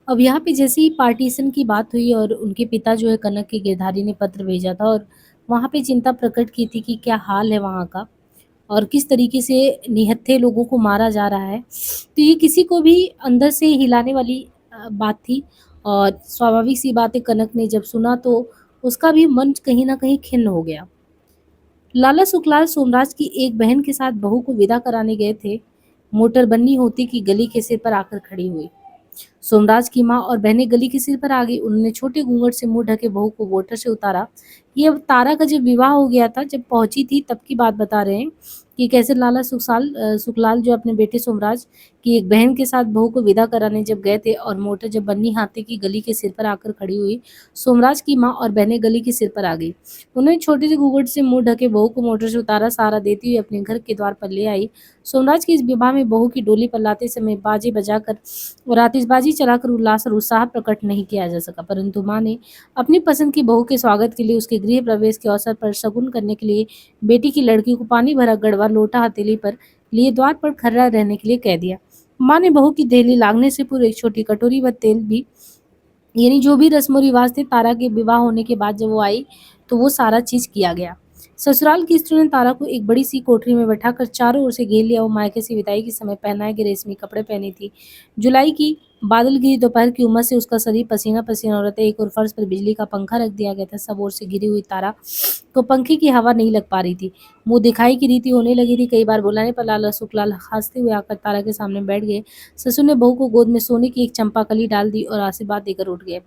अब यहाँ पे जैसे ही पार्टीशन की बात हुई और उनके पिता जो है कनक के गिरधारी ने पत्र भेजा था और वहाँ पे चिंता प्रकट की थी कि क्या हाल है वहाँ का और किस तरीके से निहत्थे लोगों को मारा जा रहा है। तो ये किसी को भी अंदर से हिलाने वाली बात थी और स्वाभाविक सी बात है कनक ने जब सुना तो उसका भी मन कहीं न कहीं खिन्न हो गया। लाला सुखलाल सोमराज की एक बहन के साथ बहू को विदा कराने गए थे। मोटर बन्नी होती की गली के सिर पर आकर खड़ी हुई। सोमराज की माँ और बहनें गली के सिर पर आ गई। उन्होंने छोटे घूंघट से मुंह ढके बहू को मोटर से उतारा। ये अब तारा का जब विवाह हो गया था, जब पहुंची थी तब की बात बता रहे हैं कि कैसे लाला सुखलाल जो अपने बेटे सोमराज की एक बहन के साथ बहू को विदा कराने जब गए थे और मोटर जब बन्नी हाथी की गली के सिर पर आकर खड़ी हुई, सोमराज की माँ और बहनें गली के सिर पर आ गई। उन्होंने छोटे से घूंघट से मुंह ढके बहू को मोटर से उतारा, सहारा देती हुई अपने घर के द्वार पर ले आई। सोमराज के इस विवाह में बहू की डोली पर लाते समय बाजे बजाकर और आतिशबाजी चलाकर उल्लास और उत्साह प्रकट नहीं किया जा सका, परंतु माँ ने अपनी पसंद की बहू के स्वागत के लिए उसके गृह प्रवेश के अवसर पर शगुन करने के लिए बेटी की लड़की को पानी भरा गड़वा लोटा हथेली पर लिए द्वार पर खड़ा रहने के लिए कह दिया। माँ ने बहू की देहली लागने से पूर्व एक छोटी कटोरी व तेल भी, यानी जो भी रस्म रिवाज थे तारा के विवाह होने के बाद जब वो आई तो वो सारा चीज किया गया। ससुराल की स्त्रियों ने तारा को एक बड़ी सी कोठरी में बैठाकर चारों ओर से घेर लिया। वो मायके से विदाई के समय पहनाए गए रेशमी कपड़े पहनी थी। जुलाई की बादल घिरी दोपहर की उमस से उसका शरीर पसीना पसीना हो रहा था। एक और फर्श पर बिजली का पंखा रख दिया गया था। सब ओर से घिरी हुई तारा को पंखे की हवा नहीं लग पा रही थी। मुंह दिखाई की रीति होने लगी थी। कई बार बुलाने पर लाला सुखलाल हंसते हुए आकर तारा के सामने बैठ गए। ससुर ने बहू को गोद में सोने की एक चंपाकली डाल दी और आशीर्वाद देकर उठ गए।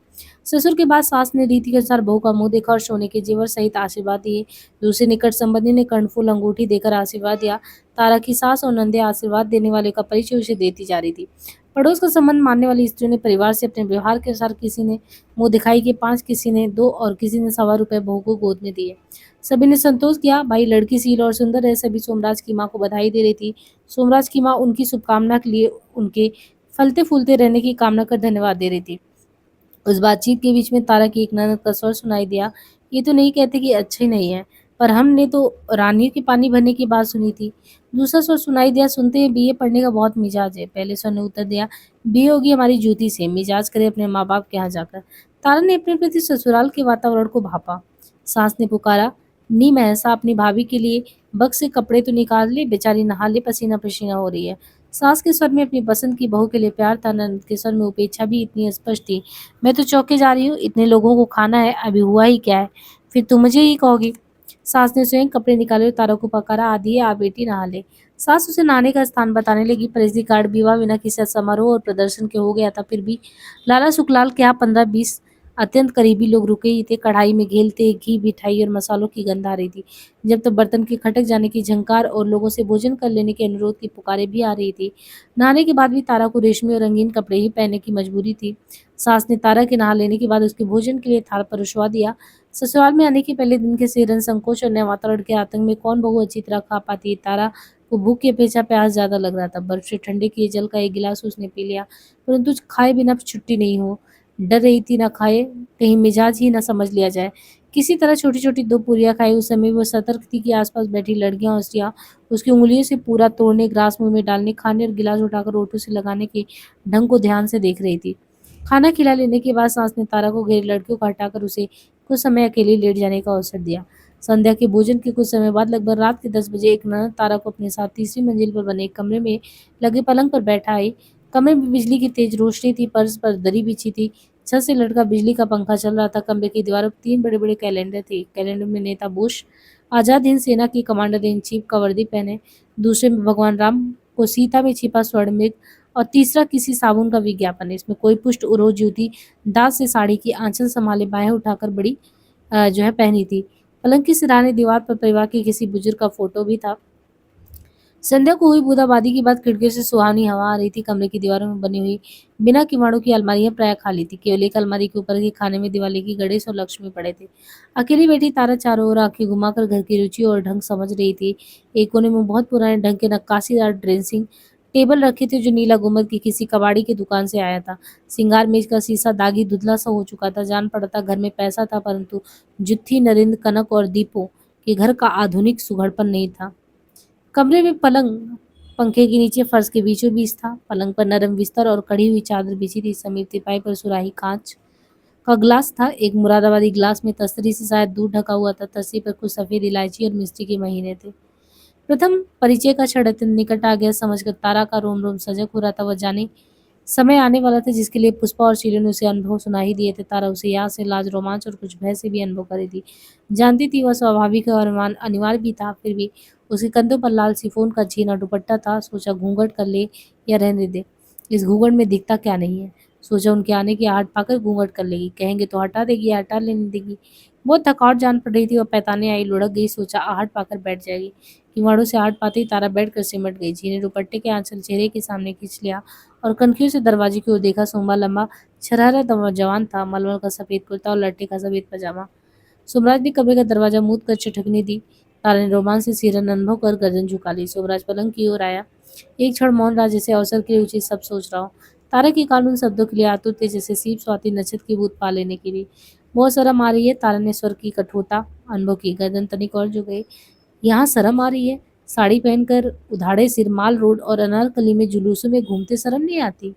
ससुर के बाद सास ने रीति के अनुसार बहू का मुंह देखा और सोने के जेवर सहित आशीर्वाद दिए। दूसरे निकट संबंधी ने कर्णफूल अंगूठी देकर आशीर्वाद दिया। तारा की सास और नंदे आशीर्वाद देने वाले का परिचय उसे देती जा रही थी। पड़ोस का संबंध मानने वाली स्त्रियों ने परिवार से अपने व्यवहार के अनुसार किसी ने मुंह दिखाई के 5, किसी ने 2 और किसी ने ₹1.25 बहू को गोद में दिए। सभी ने संतोष किया। भाई लड़की शील और सुंदर है। सभी सोमराज की माँ को बधाई दे रही थी। सोमराज की माँ उनकी शुभकामना के लिए उनके फलते फूलते रहने की कामना कर धन्यवाद दे रही थी। उस बातचीत के बीच में तारा की एक ननद का स्वर सुनाई दिया। ये तो नहीं कहते कि अच्छे नहीं है, पर हमने तो रानी के पानी भरने की बात सुनी थी। दूसरा स्वर सुनाई दिया। सुनते ही बीए पढ़ने का बहुत मिजाज है। पहले स्वर ने उत्तर दिया। बीए होगी हमारी जूती से, मिजाज करे अपने माँ बाप के यहाँ जाकर। तारा ने अपने प्रति ससुराल के वातावरण को भापा। सास ने पुकारा, नी महसा अपनी भाभी के लिए बक्स से कपड़े तो निकाल ले, बेचारी नहा ले, पसीना पसीना हो रही है। सास के स्वर में अपनी पसंद की बहू के लिए प्यार था। ननद के स्वर में उपेक्षा भी इतनी स्पष्ट थी। मैं तो चौंके जा रही हूँ। इतने लोगों को खाना है, अभी हुआ ही क्या है? फिर तुम मुझे ही कहोगी। सास ने स्वयं कपड़े निकाले और तारा को पकारा, आदि है, आप बेटी नहा ले। सास उसे नहाने का स्थान बताने लगी, पर इसी कार्ड विवाह बिना किसी समारोह और प्रदर्शन के हो गया था। फिर भी लाला सुखलाल के यहाँ 15-20 अत्यंत करीबी लोग रुके ही थे। कढ़ाई में घेलते घी, मिठाई और मसालों की गंध आ रही थी। जब तक बर्तन के खटक जाने की झंकार और लोगों से भोजन कर लेने के अनुरोध की पुकारें भी आ रही थी। नहाने के बाद भी तारा को रेशमी और रंगीन कपड़े ही पहनने की मजबूरी थी। सास ने तारा के नहा लेने के बाद उसके भोजन के लिए थाल परोसवा दिया। ससुराल में आने के पहले दिन के सेरन संकोच और नए वातावरण के आतंक में कौन बहू अच्छी तरह खा पाती है। तारा को भूख की अपेक्षा प्यास ज्यादा लग रहा था। बर्फ से ठंडे किए जल का एक गिलास उसने पी लिया, परंतु खाए बिना छुट्टी नहीं हो। डर रही थी, ना खाए कहीं मिजाज ही ना समझ लिया जाए। किसी तरह छोटी छोटी 2 पूरियां खाई। उस समय वो सतर्क थी कि आसपास बैठी लड़कियां और स्त्रियां उसकी उंगलियों से पूरा तोड़ने, ग्रास मुंह में डालने, खाने और गिलास उठाकर होठों से लगाने के ढंग को ध्यान से देख रही थी। खाना खिला लेने के बाद सास ने तारा को घेर लड़कियों को हटाकर उसे कुछ समय अकेले लेट जाने का अवसर दिया। संध्या के भोजन के कुछ समय बाद लगभग रात के 10 बजे एक ननद तारा को अपने साथ तीसरी मंजिल पर बने एक कमरे में लगे पलंग पर बैठा आई। कमरे में बिजली की तेज रोशनी थी। फर्श पर दरी बिछी थी। छत से लटका बिजली का पंखा चल रहा था। कमरे की दीवारों पर 3 बड़े बड़े कैलेंडर थे। कैलेंडर में नेता बोस आजाद हिंद सेना की कमांडर इन चीफ का वर्दी पहने, दूसरे में भगवान राम को सीता में छिपा स्वर्ण मृग और तीसरा किसी साबुन का विज्ञापन है। इसमें कोई पुष्ट उरोज युवती दास से साड़ी की आंचल संभाले बाहें उठाकर बड़ी जो है पहनी थी। पलंग की सिरहाने दीवार पर परिवार के किसी बुजुर्ग का फोटो भी था। संध्या को हुई बूंदाबांदी के बाद खिड़कियों से सुहानी हवा आ रही थी। कमरे की दीवारों में बनी हुई बिना किवाड़ों की अलमारियां प्राय खाली थी। केवल एक अलमारी के ऊपर के खाने में दिवाली की गणेश और लक्ष्मी पड़े थे। अकेली बैठी तारा चारों ओर आंखें घुमाकर घर की रुचि और ढंग समझ रही थी। एक कोने में बहुत पुराने ढंग के नक्काशीदार ड्रेसिंग टेबल रखे थे जो नीला गुम्बद की किसी कबाड़ी की दुकान से आया था। सिंगार मेज का शीशा दागी धुंधला सा हो चुका था। जान पड़ा था घर में पैसा था, परंतु जुत्थी नरेंद्र कनक और दीपों के घर का आधुनिक सुघड़पन नहीं था। कमरे में पलंग पंखे के नीचे फर्श के बीचों बीच था। पलंग पर नरम बिस्तर और कड़ी हुई चादर बिछी थी। समीप तिपाई पर सुराही कांच का ग्लास था। एक मुरादाबादी ग्लास में तस्तरी से शायद दूध ढका हुआ था। तस्तरी पर कुछ सफेद इलायची और मिस्टी के महीने थे। प्रथम परिचय का क्षण अत्यंत निकट आ गया। समझकर तारा का रोम रोम सजग हो रहा था। वह जाने समय आने वाला था जिसके लिए पुष्पा और शीला ने उसे अनुभव सुना ही दिए थे। तारा उसे यहाँ से लाज, रोमांच और कुछ भय से भी अनुभव करी थी। जानती थी वह स्वाभाविक और अनिवार्य भी था। फिर भी उसके कंधों पर लाल सिफोन का छीना दुपट्टा था। सोचा घूंघट कर ले या रहने दे, इस घूंघट में दिखता क्या नहीं है। सोचा उनके आने की आहट पाकर घूंघट कर लेगी, कहेंगे तो हटा देगी या हटा लेने देगी। बहुत थकावट जान पड़ रही थी। वह पैताने आई, लुढ़क गई। सोचा आहट पाकर बैठ जाएगी। किवाड़ों से आहट पाते ही तारा बैठ कर सिमट गई। छीने दुपट्टे के आंचल चेहरे के सामने खींच लिया और कनखियों से दरवाजे की ओर देखा। सोमा लंबा छरहरा जवान था। मलमल का सफेद कुर्ता और लट्टे का सफेद पजामा। सोमराज ने कमरे का दरवाजा मूंद कर चटकनी दी। तारा ने रोमांच से सिरन अनुभव कर गर्दन झुका ली। सोमराज पलंग की ओर आया। एक क्षण मौन रहा, जैसे अवसर के लिए उचित सब सोच रहा हो। तारा के कान उन शब्दों के लिए आतुर थे जैसे सीप स्वाति नक्षत्र की बूंद पा लेने के लिए। बहुत शर्म आ रही है। तारा ने स्वर की कठोरता अनुभव की। गर्दन तनिक और झुक गई। यहाँ शर्म आ रही है? साड़ी पहनकर उधाड़े सिर माल रोड और अनारकली में जुलूसों में घूमते शर्म नहीं आती?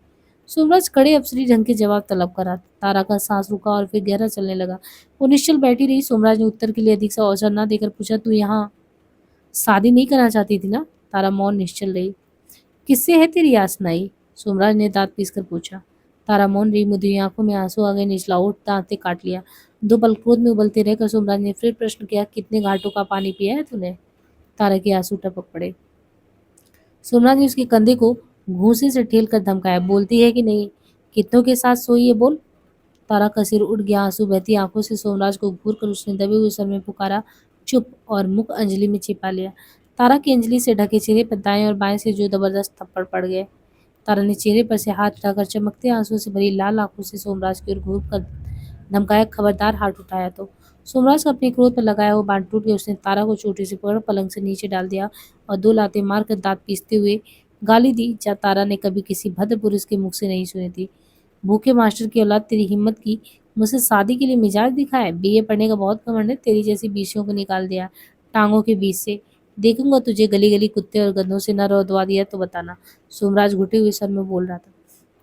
सूरज कड़े अफसरी ढंग के जवाब तलब करा। तारा का सांस रुका और फिर गहरा चलने लगा। वो निश्चल बैठी रही। सोमराज ने उत्तर के लिए अधिक सा अवसर न देकर पूछा, तू यहाँ शादी नहीं करना चाहती थी ना? तारा मौन निश्चल रही। किससे है तेरी आशनाई? सोमराज ने दांत पीसकर पूछा। तारा मौन रही। मुद्री आंखों में आंसू आ गए। निचला ओठ दांते काट लिया। दो पल क्रोध में उबलते रहकर सोमराज ने फिर प्रश्न किया, कितने घाटों का पानी पिया है तूने? तारा के आंसू टपक पड़े। सोमनाथ ने उसके कंधे को घूंसे से ठेल कर धमकाया, बोलती है कि नहीं? कितनों के साथ सोई है, बोल। तारा का सिर उठ गया। आंसू बहती आंखों से सोमराज को घूर कर उसने दबे हुए सर में पुकारा, चुप, और मुख अंजलि में छिपा लिया। तारा की अंजलि से ढके चेहरे पर दाएं और बाएं से जो जबरदस्त थप्पड़ पड़ गए। तारा ने चेहरे पर से हाथ हटाकर चमकते आंसुओं से भरी लाल आंखों से सोमराज की ओर घूर कर धमकाया, खबरदार हाथ उठाया तो। सोमराज का अपने क्रोध पर लगाया हुआ बांध टूट गया। उसने तारा को चोटी से पकड़ पलंग से नीचे डाल दिया और दो लातें मारकर दांत पीसते हुए गाली दी, जा तारा ने कभी किसी भद्र पुरुष के मुख से नहीं सुनी थी। भूखे मास्टर की औलाद, तेरी हिम्मत की मुझसे शादी के लिए मिजाज दिखाए? बीए पढ़ने का बहुत घमंड है। तेरी जैसी बीसियों को निकाल दिया टांगों के बीच से। देखूंगा तुझे गली गली कुत्ते और गधों से न रौदवा दिया तो बताना। सोमराज घुटे हुए सर में बोल रहा था।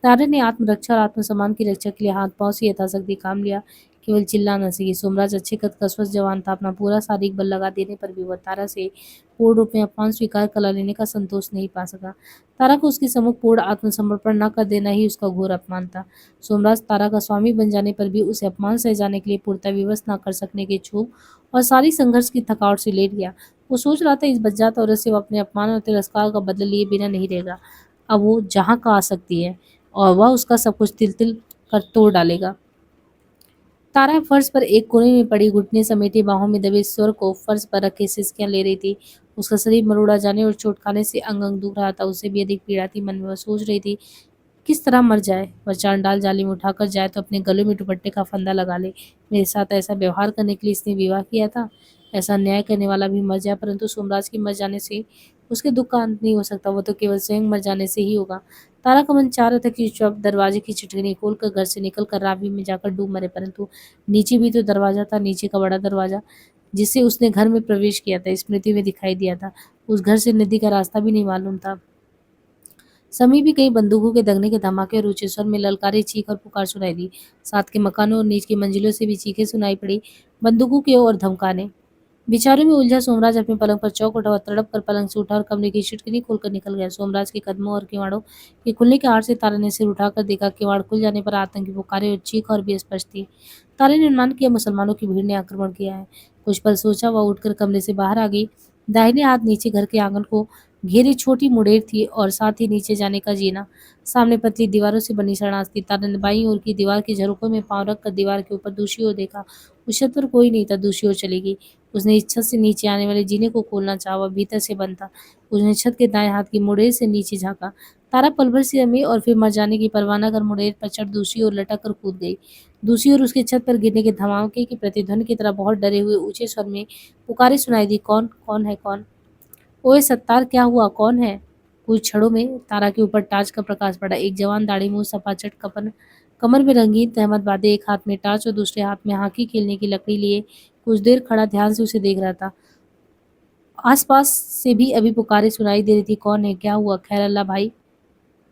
तारे ने आत्मरक्षा और आत्मसम्मान की रक्षा के लिए हाथ पांव से यथाशक्ति काम लिया, केवल चिल्ला न सकी। सोमराज अच्छे कद का स्वस्थ जवान था। अपना पूरा शारीरिक बल लगा देने पर भी वह तारा से पूर्ण रूप में अपमान स्वीकार कर लेने का संतोष नहीं पा सका। तारा को उसके सम्मुख पूर्ण आत्मसमर्पण न कर देना ही उसका घोर अपमान था। सोमराज तारा का स्वामी बन जाने पर भी उसे अपमान सह जाने के लिए पूर्णतः विवश न कर सकने के क्षोभ और सारी संघर्ष की थकावट से लेट गया। वो सोच रहा था, इस बज्जात औरत से वह अपने अपमान और तिरस्कार का बदला लिए बिना नहीं रहेगा। अब वो जहाँ का आ सकती है और वह उसका सब कुछ तिल तिल कर तोड़ डालेगा। तारा फर्श पर एक कोने में पड़ी घुटने समेटे बाहों में दबे स्वर को फर्श पर रखे सिसकियां ले रही थी। उसका शरीर मरोड़ा जाने और चोट खाने से अंग अंग दुख रहा था। उससे भी अधिक पीड़ा थी। मन में वह सोच रही थी, किस तरह मर जाए। वह चांडाल जालिम उठाकर जाए तो अपने गले में दुपट्टे का फंदा लगा ले। मेरे साथ ऐसा व्यवहार करने के लिए इसने विवाह किया था। ऐसा न्याय करने वाला भी मर जाए, परंतु सोमराज के मर जाने से उसके दुख का अंत नहीं हो सकता। वो तो केवल स्वयं मर जाने से ही होगा। तारा का मन चाह रहा था कि चुप दरवाजे की छिटकनी खोलकर घर से निकलकर रावी में जाकर डूब मरे, परंतु नीचे भी तो दरवाजा था। नीचे का बड़ा दरवाजा जिससे उसने घर में प्रवेश किया था, स्मृति में दिखाई दिया था। उस घर से नदी का रास्ता भी नहीं मालूम था। समीप ही कई बंदूकों के दगने के धमाके और ऊंचे स्वर में ललकारे, चीख और पुकार सुनाई दी। साथ के मकानों और नीच की मंजिलों से भी चीखें सुनाई पड़ी, बंदूकों के और धमकाने। विचारों में उलझा सोमराज अपने पलंग पर चौंक उठा और तड़प कर पलंग से उठा और कमरे की खिड़की खोलकर निकल गया। सोमराज के कदमों और किवाड़ों के खुलने के आड़ से तारा ने सिर उठाकर देखा। किवाड़ खुल जाने पर आतंकी पुकारे और चीख और भी स्पष्ट थी। तारे ने अनुमान किया, मुसलमानों की भीड़ ने आक्रमण किया है। कुछ पल सोचा, वह उठकर कमरे से बाहर आ गई। दाहिने हाथ नीचे घर के आंगन को घेरी छोटी मुड़ेर थी और साथ ही नीचे जाने का जीना। सामने पतली दीवारों से बनी सड़ांस थी। तारा ने बाईं ओर की दीवार की झरोखों में पांव रखकर दीवार के ऊपर दूसरी ओर देखा। उस छत पर कोई नहीं था। दूसरी ओर चली गई। उसने इस छत से नीचे आने वाले जीने को खोलना चाहा, वह भीतर से बंद था। उसने छत के दाएं हाथ की मुड़ेर से नीचे झांका। तारा पल भर से रमी और फिर मर जाने की परवाह न कर मुड़ेर पर चढ़ दूसरी ओर लटक कर कूद गई। दूसरी ओर उसके छत पर गिरने के धमाके की प्रतिध्वनि की तरह बहुत डरे हुए ऊंचे स्वर में पुकारे सुनाई दी, कौन कौन है कौन? ओए सत्तार, क्या हुआ, कौन है? कुछ क्षणों में तारा के ऊपर टार्च का प्रकाश पड़ा। एक जवान दाढ़ी मुंह सपाचट कमर में रंगीन तहमत बांधे, एक हाथ में टार्च और दूसरे हाथ में हॉकी खेलने की लकड़ी लिए कुछ देर खड़ा ध्यान से उसे देख रहा था। आस-पास से भी अभी पुकारें सुनाई दे रही थी, "कौन है? क्या हुआ? खैर अल्लाह भाई,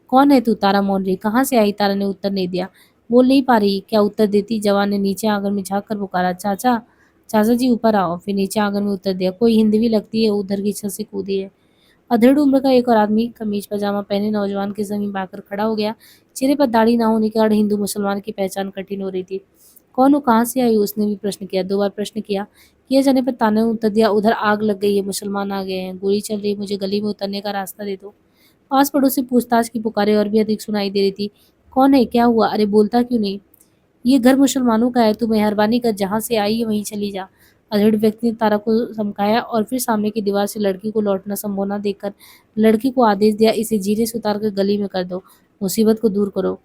कौन है तू?" तारा मौन रही। "कहाँ से आई?" तारा ने उत्तर नहीं दिया। बोल नहीं पा रही, क्या उत्तर देती? जवान ने नीचे आंगन में झाँक कर पुकारा, "चाचा, चाचा जी ऊपर आओ।" फिर नीचे आंगन में उत्तर दिया, "कोई हिंदवी लगती है, उधर की छत से कूदी है।" अधेड़ उम्र का एक और आदमी कमीज पजामा पहने नौजवान के समीप आकर खड़ा हो गया। चेहरे पर दाढ़ी ना होने के कारण हिंदू मुसलमान की पहचान कठिन हो रही थी। कौन हो, कहाँ से आई हो? उसने भी प्रश्न किया। 2 बार प्रश्न किया। किए जाने पर ताने ने उत्तर दिया, उधर आग लग गई है, मुसलमान आ गए हैं, गोली चल रही है, मुझे गली में उतरने का रास्ता दे दो। पास पड़ोस से पूछताछ की पुकारें और भी अधिक सुनाई दे रही थी। कौन है? क्या हुआ? अरे बोलता क्यों नहीं? ये घर मुसलमानों का है, तू मेहरबानी कर जहाँ से आई है वहीं चली जा। अधेड़ व्यक्ति ने तारा को धमकाया और फिर सामने की दीवार से लड़की को लौटना संभव न देखकर लड़की को आदेश दिया, इसे जीरे से उतार कर गली में कर दो, मुसीबत को दूर करो।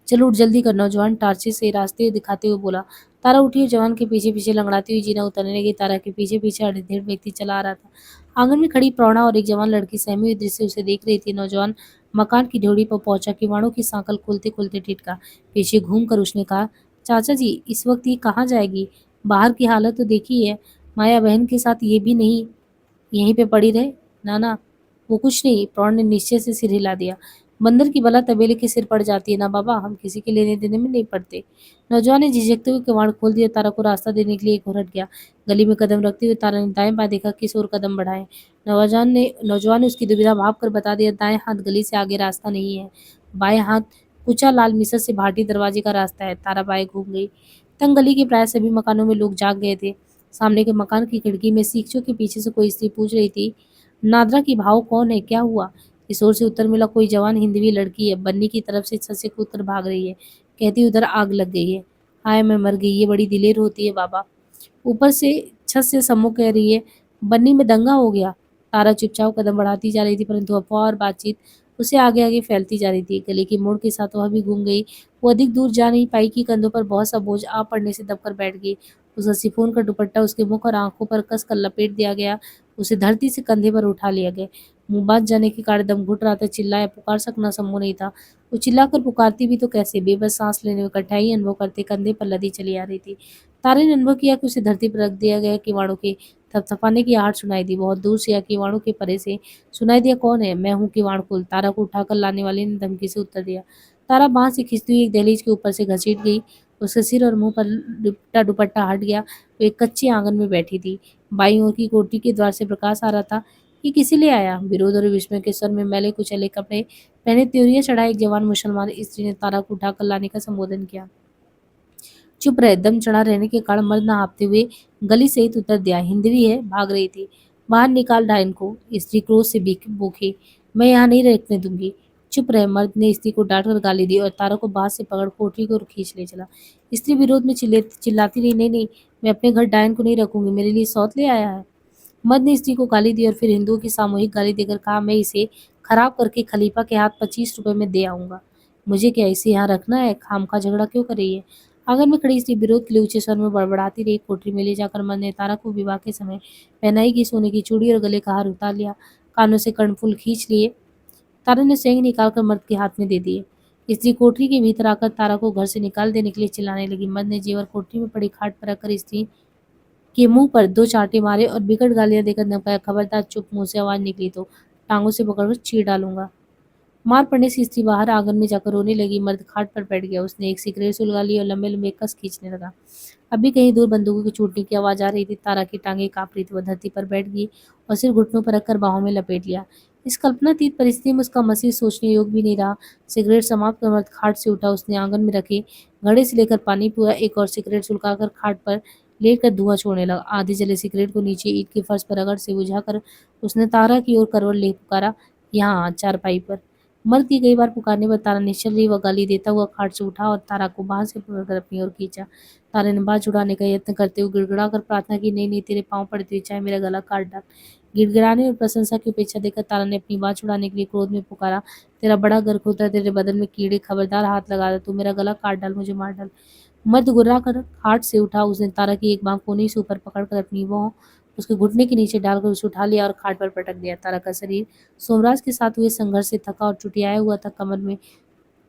चलो उठ, जल्दी कर, नौजवान टार्चे से रास्ते दिखाते हुए बोला। तारा उठी और जवान के पीछे पीछे लंगड़ाती हुई जीना उतरने लगी। तारा के पीछे पीछे अधेड़ व्यक्ति चला आ रहा था। आंगन में खड़ी प्रौढ़ा और एक जवान लड़की सहमी हुई दृष्टि से उसे देख रही थी। नौजवान मकान की ड्योढ़ी पर पहुंचा, किवाड़ों की सांकल खोलते खोलते टिटका। पीछे घूम कर उसने कहा, चाचा जी इस वक्त ये कहाँ जाएगी? बाहर की हालत तो देखी है, माया बहन के साथ ये भी नहीं यहीं पे पड़ी रहे। ना ना, वो कुछ नहीं, प्रौढ़ ने निश्चय से सिर हिला दिया। बंदर की बला तबेले के सिर पड़ जाती है ना बाबा, हम किसी के लेने देने में नहीं पड़ते। नौजवान ने झिझकते हुए किवाड़ खोल दिया। तारा को रास्ता देने के लिए एक और हट गया। गली में कदम रखते हुए तारा ने दाएं बाएं देखा, किस ओर कदम बढ़ाए। नौजवान ने उसकी दुविधा भाप कर बता दिया, दाएं हाथ गली से आगे रास्ता नहीं है, बाएं हाथ कुचा लाल मिसर से भाटी दरवाजे का रास्ता है। तारा बाएं घूम गई। तंग गली के प्राय सभी मकानों में लोग जाग गए थे। सामने के मकान की खिड़की में सीखचों के पीछे से कोई स्त्री पूछ रही थी, नादरा की भाव कौन है? क्या हुआ? इस ओर से उत्तर मिला, कोई जवान हिंदवी लड़की है, बन्नी की तरफ से छत से कूदकर भाग रही है, कहती उधर आग लग गई है। हाय मैं मर गई, ये बड़ी दिलेर होती है बाबा। ऊपर से छत से सम्मू कह रही है, बन्नी में दंगा हो गया। तारा चुपचाप कदम बढ़ाती जा रही थी, परंतु अफवाह और बातचीत उसे आगे आगे फैलती जा रही थी। गले की मोड़ के साथ वह भी घूम गई। वो अधिक दूर जा नहीं पाई कि कंधों पर बहुत सा बोझ आ पड़ने से दबकर बैठ गई। उसका सिफोन का दुपट्टा उसके मुख और आंखों पर कसकर लपेट दिया गया। उसे धरती से कंधे पर उठा लिया गया। मुंह बात जाने के कारण दम घुट रहा था, चिल्लाया पुकार सकना संभव नहीं था। वो चिल्लाकर पुकारती भी तो कैसे? बेबस सांस लेने में कठिनाई अनुभव करते कंधे पर लदी चली आ रही थी। तारे ने अनुभव किया कि उसे धरती पर रख दिया गया। किवाड़ों के थपथपाने की आहट सुनाई दी। बहुत दूर से या किवाड़ों के परे से सुनाई दिया, कौन है? मैं हूँ किवाड़ कुल। तारा को उठाकर लाने वाले ने धमकी से उत्तर दिया। तारा बांह से खिंचती हुई एक दहलीज के ऊपर से घसीट गई। उसके सिर और मुंह पर लिपटा दुपट्टा हट गया। वो एक कच्चे आंगन में बैठी थी। बाईं ओर की कोठी के द्वार से प्रकाश आ रहा था। ये किसे ले आया? विरोध और विस्मय के स्वर में मैले कुचले कपड़े पहने त्योरिया चढ़ा एक जवान मुसलमान स्त्री ने तारा को उठाकर लाने का संबोधन किया। चुप रहे, दम चढ़ा रहने के कारण मर्द न हाँफते हुए गली सहित उतर दिया। हिंदवी है, भाग रही थी, बाहर निकाल डायन को। स्त्री क्रोध से बोखी, मैं यहाँ नहीं रखने दूंगी। चुप रहे, मर्द ने स्त्री को डांट कर गाली दी और तारा को बाहर से पकड़ कोठरी को खींच ले चला। स्त्री विरोध में चिल्लाती रही, नहीं नहीं, मैं अपने घर डायन को नहीं रखूंगी, मेरे लिए सौत ले आया है। मर्द ने स्त्री को गाली दी और फिर हिंदुओं की सामूहिक गाली देकर कहा, मैं इसे खराब करके खलीफा के हाथ 25 रुपए में दे आऊंगा। मुझे क्या इसे यहाँ रखना है? खामखा झगड़ा क्यों कर रही है? आंगन में खड़ी स्त्री विरोध के लिए ऊंचे स्वर में बड़बड़ाती रही। कोठरी में ले जाकर मर्द ने तारा को विवाह के समय पहनाई गई सोने की चूड़ी और गले का हार उतार लिया, कानों से कर्णफूल खींच लिए। तारा ने सेंग निकालकर मर्द के हाथ में दे दिए। स्त्री कोठरी के भीतर आकर तारा को घर से निकाल देने के लिए चिल्लाने लगी। मर्द ने जेवर कोठरी में पड़ी खाट पर रखकर स्त्री के मुंह पर 2 चांटे मारे और बिकट गालियां देकर धमकाया, खबरदार, चुप, मुंह से आवाज निकली तो टांगों से पकड़कर चीर डालूंगा। मार पड़ने से स्त्री बाहर आंगन में जाकर रोने लगी। मर्द खाट पर बैठ गया। उसने एक सिगरेट सुलगा ली और लंबे लंबे कस खींचने लगा। अभी कहीं दूर बंदूकों की छूटने की आवाज आ रही थी। तारा की टांगें कांप रही थी। वह धरती पर बैठ गई और सिर घुटनों पर रखकर बाहों में लपेट लिया। इस कल्पनातीत परिस्थिति में उसका मसीह सोचने योग्य भी नहीं रहा। सिगरेट समाप्त कर मर्द खाट से उठा। उसने आंगन में रखे घड़े से लेकर पानी पिया, एक और सिगरेट सुलगाकर खाट पर लेकर धुआं छोड़ने लगा। आधे जले सिगरेट को नीचे ईंट के फर्श पर रगड़ से बुझाकर उसने तारा की ओर करवट ले पुकारा, यहाँ चारपाई पर। मर्द की कई बार पुकारने पर तारा निश्चल रही। वह गाली देता हुआ खाट से उठा और तारा को बांह से पकड़कर अपनी ओर खींचा। तारे ने बाँह छुड़ाने का यत्न करते हुए गिड़गिड़ा कर प्रार्थना की, नहीं नहीं, तेरे पाँव पड़ते हुए चाहे मेरा गला काट डाल। गिड़गिड़ाने और प्रशंसा की अपेक्षा देकर तारा ने अपनी बाँह छुड़ाने के लिए क्रोध में पुकारा, तेरा बड़ा गर्क होता है, तेरे बदन में कीड़े, खबरदार हाथ लगा दे, तू मेरा गला काट डाल, मुझे मार डाल। मर्द गुर्रा कर खाट से उठा। उसने तारा की एक बाँह कोहनी से ऊपर पकड़कर अपनी बाँह उसके घुटने के नीचे डालकर उसे उठा लिया और खाट पर पटक दिया। तारा का शरीर सोमराज के साथ हुए संघर्ष से थका और चुटियाया हुआ था। कमर में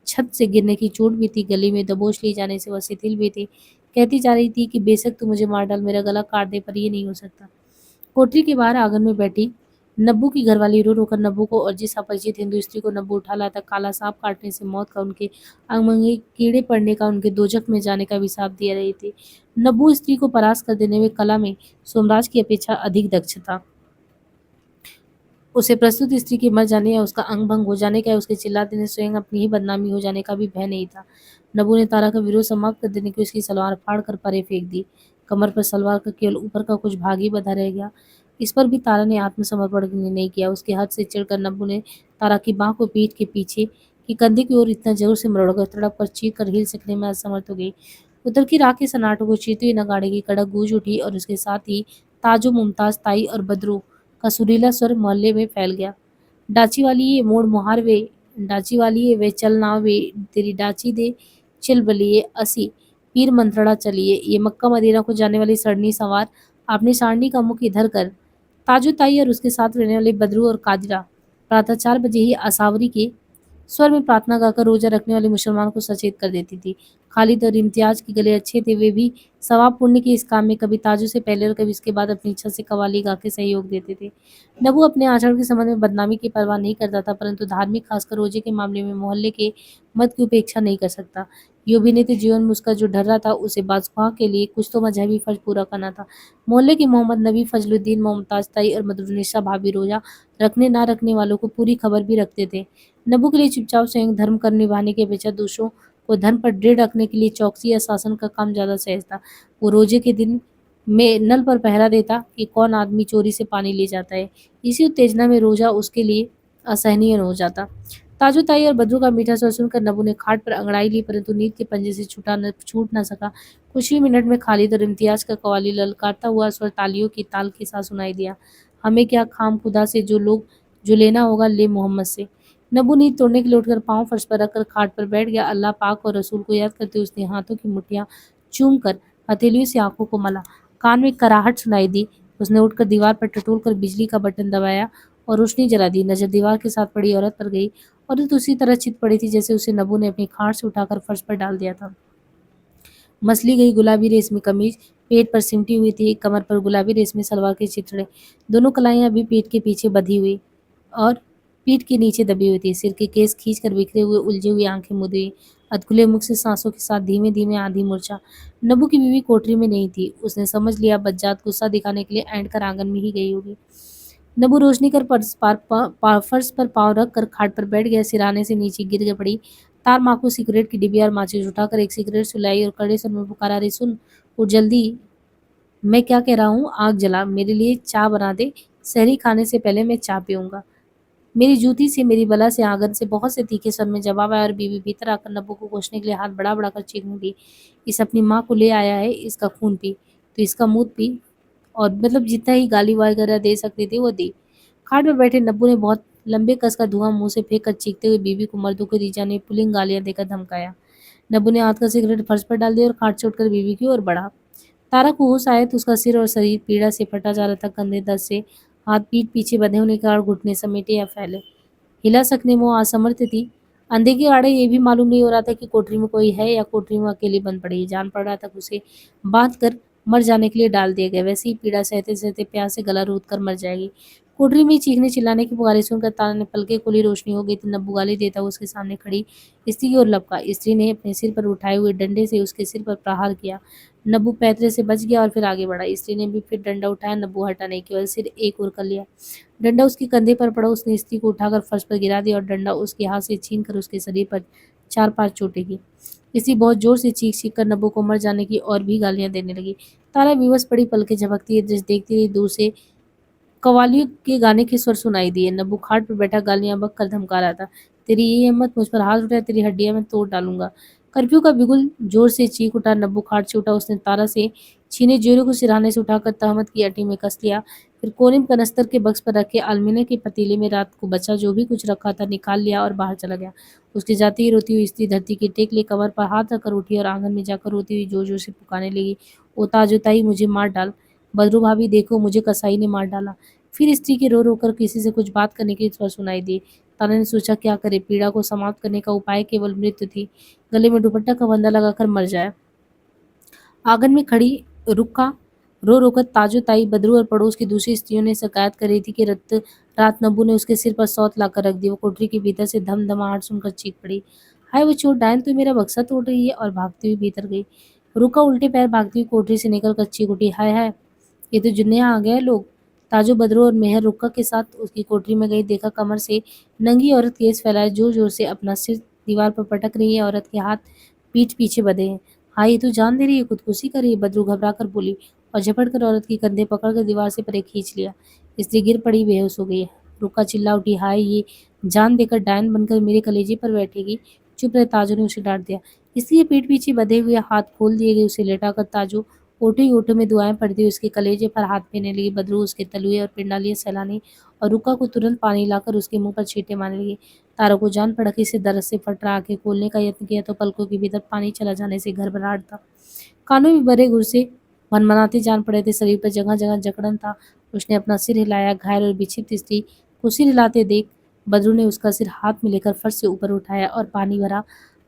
छत से गिरने की चोट भी थी। गले में दबोच लिए जाने से वह शिथिल भी थी। कहती जा रही थी कि बेशक तू मुझे मार डाल, मेरा गला काट दे, पर ये नहीं हो सकता। कोठरी के बाहर आंगन में बैठी नब्बू की घरवाली रो रो कर नब्बू को और जिस अपरिचित हिंदू स्त्री को नब्बू उठा लाया था, काला सांप काटने से मौत का, उनके अंग में कीड़े पड़ने का, उनके दोजख में जाने का अभिशाप दिया रही थी। नब्बू स्त्री को परास्त कर देने में कला में सोमराज की अपेक्षा अधिक दक्ष था। उसे प्रस्तुत स्त्री के मर जाने या उसका अंग भंग हो जाने का या उसके चिल्ला देने से स्वयं अपनी ही बदनामी हो जाने का भी भय नहीं था। नबू ने तारा का विरोध समाप्त कर देने की उसकी सलवार फाड़ कर परे फेंक दी। कमर पर सलवार का केवल ऊपर का कुछ भाग ही बंधा रह गया। इस पर भी तारा ने आत्मसमर्पण नहीं किया। उसके हाथ से चिढ़कर नब्बू ने तारा की बाह को पीठ के पीछे की कंधे की ओर इतना जोर से मरोड़ तड़प कर चीख कर हिल सकने में असमर्थ हो गई। उतर की राख के सन्नाटों को चीरती हुई नगाड़े की कड़क गूंज उठी और उसके साथ ही ताजो, मुमताज, ताई और बदरू का सुरीला स्वर मोहल्ले में फैल गया। डाची वाली ये मोड़ मुहार वे, डाची वाली ये वे चल ना वे, तेरी डाची दे चल बलिए असी, पीर मंत्रणा चलिए। ये मक्का मदीना को जाने वाली सरनी सवार आपने सारणी का मुख इधर कर। ताजो ताई और उसके साथ रहने वाले बदरू और कादिरा प्रातः 4 बजे ही आसावरी के स्वर में प्रार्थना गाकर रोजा रखने वाले मुसलमान को सचेत कर देती थी। खालिद और इम्तियाज के गले अच्छे थे, वे भी सवाब पुण्य के इस काम में कभी ताजू से पहले और कभी इसके बाद अपनी इच्छा से कवाली गा के सहयोग देते थे। नबू अपने आचरण के संबंध में बदनामी की परवाह नहीं करता था, परंतु धार्मिक खासकर रोजे के मामले में मोहल्ले के मत की उपेक्षा नहीं कर सकता। ये अभिनेत्री जीवन में उसका जो ढर्रा था, उसे बादशाह के लिए कुछ तो मजहबी फर्ज पूरा करना था। मोहल्ले के मोहम्मद नबी, फजलुद्दीन, मुमताज ताई और मधुनिसा भाभी रोजा रखने ना रखने वालों को पूरी खबर भी रखते थे। नबू के लिए चुपचाप स्वयं धर्म कर निभाने की अपेक्षा दूसरों को धर्म पर दृढ़ रखने के लिए चौकसी या शासन का काम ज्यादा सहज था। वो रोजे के दिन में नल पर पहरा देता कि कौन आदमी चोरी से पानी ले जाता है। इसी उत्तेजना में रोजा उसके लिए असहनीय हो जाता। ताजो ताई और बदरू का मीठा स्वर सुनकर नबू ने खाट पर अंगड़ाई ली, परंतु नींद के पंजे से छूट न सका। कुछ ही मिनट में खालिद और इम्तियाज का कवाली ललकारता हुआ स्वर तालियों की ताल के साथ सुनाई दिया। हमें क्या खाम खुदा से, जो लेना होगा ले मोहम्मद से। नबू नींद तोड़ने के लिए उठकर पांव फर्श पर रखकर खाट पर बैठ गया। अल्लाह पाक और रसूल को याद करते उसने हाथों की मुठ्ठियां चूम कर हथेलियों से आंखों को मला। कान में कराहट सुनाई दी। उसने उठकर दीवार पर टटोल कर बिजली का बटन दबाया और रोशनी जला दी। नजर दीवार के साथ पड़ी औरत पर गई। औरत उसी तरह चित पड़ी थी जैसे उसे नबू ने अपनी खाट से उठाकर फर्श पर डाल दिया था। मसली गई गुलाबी रेशमी कमीज पेट पर सिमटी हुई थी, कमर पर गुलाबी रेशमी सलवार के चिथड़े, दोनों कलाइयां अभी पीठ के पीछे बंधी हुई और पीठ के नीचे दबी हुई थी। सिर के केस खींचकर बिखरे हुए, उलझी हुई आंखें मुदी हुई, अधखुले मुख से सांसों के साथ धीमे धीमे आधी मूर्छा। नबू की बीवी कोठरी में नहीं थी। उसने समझ लिया बज्जात गुस्सा दिखाने के लिए ऐंठ कर आंगन में ही गई होगी। नबू रोशनी कर फर्श पर पाँव रख कर खाट पर बैठ गया। सिराने से नीचे गिर के पड़ी तार माँ को सिगरेट की डिबिया और माचिस उठाकर एक सिगरेट सुलाई और कड़े स्वर में पुकारा, अरे सुन, उठ जल्दी, मैं क्या कह रहा हूँ, आग जला, मेरे लिए चाय बना दे, सहरी खाने से पहले मैं चाय पीऊंगा। मेरी जूती से, मेरी बला से, आंगन से बहुत से तीखे स्वर में जवाब आया और बीवी भीतर आकर नब्बू को कोसने के लिए हाथ बढ़ा बढ़ा कर चीखने लगी, इस अपनी माँ को ले आया है, इसका खून पी, तो इसका मुंह पी। और मतलब जितना ही गाली वगैरह दे सकती थी वो दी। खाट पर बैठे नब्बू ने बहुत लंबे कस का धुआं मुंह से फेंक कर चीखते हुए बीवी को मर्दों के रीजा ने पुलिंग गालियां देकर धमकाया। नब्बू ने हाथ का सिगरेट फर्श पर डाल दिया और खाट से उठकर बीवी की ओर बढ़ा। तारा को होश आया तो उसका सिर और शरीर पीड़ा से फटा जा रहा था। कंधे दर्द से, हाथ पीठ पीछे बंधे होने के कारण घुटने समेटे या फैले, हिला सकने में वो असमर्थ थी। अंधे के आड़े ये भी मालूम नहीं हो रहा था कि कोठरी में कोई है या कोठरी में अकेली बंद पड़ी है। जान पड़ रहा था कि उसे बांध कर मर जाने के लिए डाल दिया गया, वैसे ही पीड़ा सहते सहते प्यास से गला रूंध कर मर जाएगी। कोठरी में चीखने चिल्लाने की पुकारें सुनकर तारा ने पलके खोली। रोशनी हो गई तो नब्बू गाली देता हुआ उसके सामने खड़ी स्त्री की ओर लपका। स्त्री ने अपने सिर पर उठाए हुए डंडे से उसके सिर पर प्रहार किया। नब्बू पैतरे से बच गया और फिर आगे बढ़ा। स्त्री ने भी फिर डंडा उठाया। नब्बू हटा नहीं, केवल सिर एक ओर कर लिया। डंडा उसके कंधे पर पड़ा। उसने स्त्री को उठाकर फर्श पर गिरा दिया और डंडा उसके हाथ से छीनकर उसके शरीर पर 4-5 चोटें की। स्त्री बहुत जोर से चीख चीख कर नब्बू को मर जाने की और भी गालियां देने लगी। तारा विवश पड़ी पलके झपकती है, दृश्य देखती रही। दूर से कव्वालियों के गाने के स्वर सुनाई दिए। नब्बू खाट पर बैठा गालियां बक कर धमका रहा था, तेरी ये हिम्मत, मुझ पर हाथ उठाए, तेरी हड्डियां मैं तोड़ डालूंगा। कर्फ्यू का बिगुल जोर से चीख उठा। नब्बू खाट से उठा। उसने तारा से छीने जेरों को सिरहाने से उठाकर तहमत की अटी में कस लिया। फिर कोने में कनस्तर के बक्स पर रखे अलमीने के पतीले में रात को बचा जो भी कुछ रखा था निकाल लिया और बाहर चला गया। उसके जाते ही रोती हुई स्त्री धरती की टेक ले कमर पर हाथ रखकर उठी और आंगन में जाकर रोती हुई जोर जोर से पुकारने लगी, ओ ताजोताई, मुझे मार डाल, बदरू भाभी देखो, मुझे कसाई ने मार डाला। फिर स्त्री के रो रो कर किसी से कुछ बात करने की स्वर सुनाई दी। तारा ने सोचा क्या करे, पीड़ा को समाप्त करने का उपाय केवल मृत्यु थी, गले में दुपट्टा का फंदा लगाकर मर जाए। आंगन में खड़ी रुक्का रो रोकर ताजो ताई, बदरू और पड़ोस की दूसरी स्त्रियों ने शिकायत कर रही थी कि रात नब्बू ने उसके सिर पर सौत लाकर रख दी। वो कोठरी के भीतर से धम-धमाहट सुनकर चीख पड़ी। हाय वो चोर डायन तो मेरा बक्सा तोड़ रही है, और भागती हुई भीतर गई। रुका उल्टे पैर भागती हुई कोठरी से निकलकर चीख उठी, हाय हाय, ये तो जुन्निया आ गए लोग। ताजो, बदरू और मेहर रुक्का के साथ उसकी कोठरी में गई। देखा कमर से नंगी औरत केस फैलाए जोर जोर से अपना सिर दीवार पर पटक रही है। औरत के हाथ पीठ पीछे बंधे हैं। हाँ, ये तो जान दे रही है, खुदकुशी कर रही है, बदरू घबरा कर बोली, और झपट कर औरत के कंधे पकड़कर दीवार से परे खींच लिया। स्त्री गिर पड़ी, बेहोश हो गई। रुक्का चिल्ला उठी, हाय ये जान देकर डायन बनकर मेरे कलेजे पर बैठेगी। चुप रहे, ताजो ने उसे डांट दिया। इसलिए पीठ पीछे बंधे हुए हाथ खोल दिए गए। उसे लेटाकर ताजो ओठे ही ओठे में दुआएं पड़ती हुई उसके कलेजे पर हाथ फेरने लगी। बदरू उसके तलुए और पिंडालिए सहलाने और रुक्का को तुरंत पानी लाकर उसके मुंह पर छींटे मारने लगी। तारा को जान पड़ा कि इसे दर्द से फट रहा। आंखें खोलने का यत्न किया तो पलकों के भीतर पानी चला जाने से घरभराहट था। कानों में भरे गुस्से मनमनाते जान पड़े थे। शरीर पर जगह जगह जकड़न था। उसने अपना सिर हिलाया। घायल और विक्षिप्त स्त्री को सिर हिलाते देख बदरू ने उसका सिर हाथ में लेकर फर्श से ऊपर उठाया और पानी भरा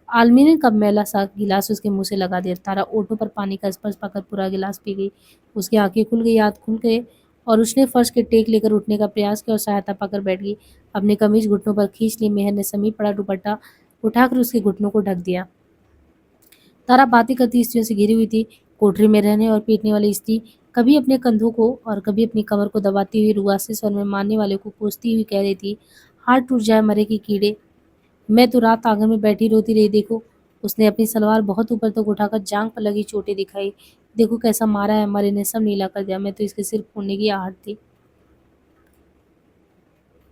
आलमीने का मैला सा गिलास उसके मुंह से लगा दिया। तारा ओठों पर पानी का स्पर्श पाकर पूरा गिलास पी गई। उसकी आंखें खुल गई, हाथ खुल गए, और उसने फर्श के टेक लेकर उठने का प्रयास किया और सहायता पाकर बैठ गई। अपने कमीज घुटनों पर खींच ली। मेहर ने समीप पड़ा दुपट्टा उठाकर उसके घुटनों को ढक दिया। तारा बातें करती स्त्रियों से घिरी हुई थी। कोठरी में रहने और पीटने वाली स्त्री कभी अपने कंधों को और कभी अपनी कमर को दबाती हुई रुआसे स्वर में मारने वाले को कोसती हुई कह रही थी, हाथ टूट जाए मरे की कीड़े, मैं तो रात आंगन में बैठी रोती रही। देखो, उसने अपनी सलवार बहुत ऊपर तक उठाकर जांग पर लगी चोटें दिखाई। देखो कैसा मारा है, मरे ने सब नीला कर दिया। मैं तो इसके सिर फोड़ने की आहट थी।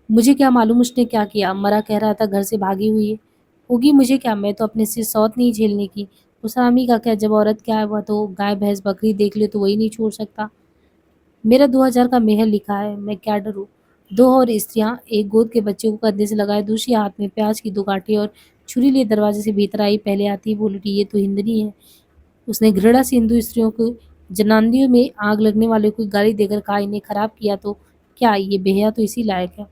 मुझे क्या मालूम उसने क्या किया। मरा कह रहा था घर से भागी हुई है। होगी, मुझे क्या, मैं तो अपने सिर सौत नहीं झेलने की। उस आदमी का क्या, जब औरत क्या है वह तो गाय भैंस बकरी देख ले तो वही नहीं छोड़ सकता। मेरा 2000 का मेहर लिखा है, मैं क्या डरूं। दो और स्त्रियां एक गोद के बच्चे को कंधे से लगाए, दूसरी हाथ में प्याज की दो काठी और छुरी लिए दरवाजे से भीतर आई। पहले आती ही बोल उठी, ये तो हिंदनी है। उसने घृणा से हिंदू स्त्रियों को जनानियों में आग लगने वाले को गाली देकर कहा, इन्हें खराब किया तो क्या, ये बेहया तो इसी लायक है।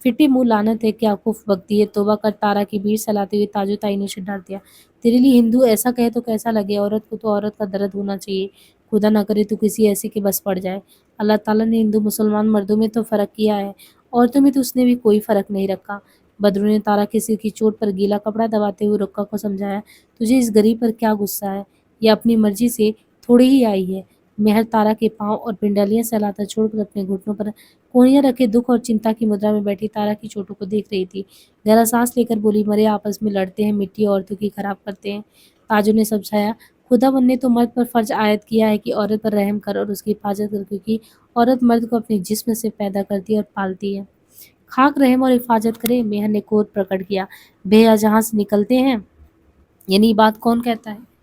फिटी मुंह, लानत है, क्या कुफ बकती है, तौबा कर। तारा की भीड़ सलाते हुए ताजो ताई ने उसे डांट दिया। तेरे लिए हिंदू ऐसा कहे तो कैसा लगे, औरत को तो औरत का दर्द होना चाहिए। खुदा ना करे तो किसी ऐसे के बस पड़ जाए। अल्लाह ताला ने हिंदू मुसलमान मर्दों में तो फर्क किया है, औरतों में तो उसने भी कोई फर्क नहीं रखा। बदरू ने तारा के सिर की चोट पर गीला कपड़ा दबाते हुए रुक्का को समझाया, तुझे इस गरीब पर क्या गुस्सा है, ये अपनी मर्जी से थोड़ी ही आई है। मेहर तारा के पांव और पिंडलियां सहलाता छोड़कर अपने घुटनों पर कोहनियां रखे दुख और चिंता की मुद्रा में बैठी तारा की चोटों को देख रही थी। गहरा सांस लेकर बोली, मरे आपस में लड़ते हैं, मिट्टी औरतों की खराब करते हैं। ताजो ने समझाया, खुदावन ने तो मर्द पर फर्ज आयद किया है कि औरत पर रहम कर और उसकी हिफाजत कर, क्योंकि औरत मर्द को अपने जिस्म से पैदा करती है और पालती है। खाक रहम और हिफाजत करे, मेहर ने क्रोध प्रकट किया। बेया जहां से निकलते हैं, यानी ये बात कौन कहता है।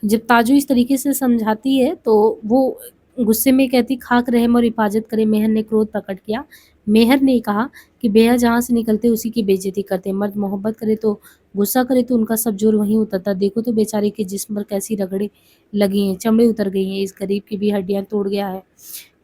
जब ताजो इस तरीके से समझाती है तो वो गुस्से में कहती, खाक रहम और हिफाजत करे। मेहर ने क्रोध प्रकट किया। मेहर ने कहा कि बेया जहाँ से निकलते उसी की बेइज्जती करते। मर्द मोहब्बत करे तो गुस्सा करे तो उनका सब जोर वहीं उतरता। देखो तो बेचारे के जिस्म पर कैसी रगड़े लगी हैं, चमड़े उतर गई हैं, इस गरीब की भी हड्डियां तोड़ गया है।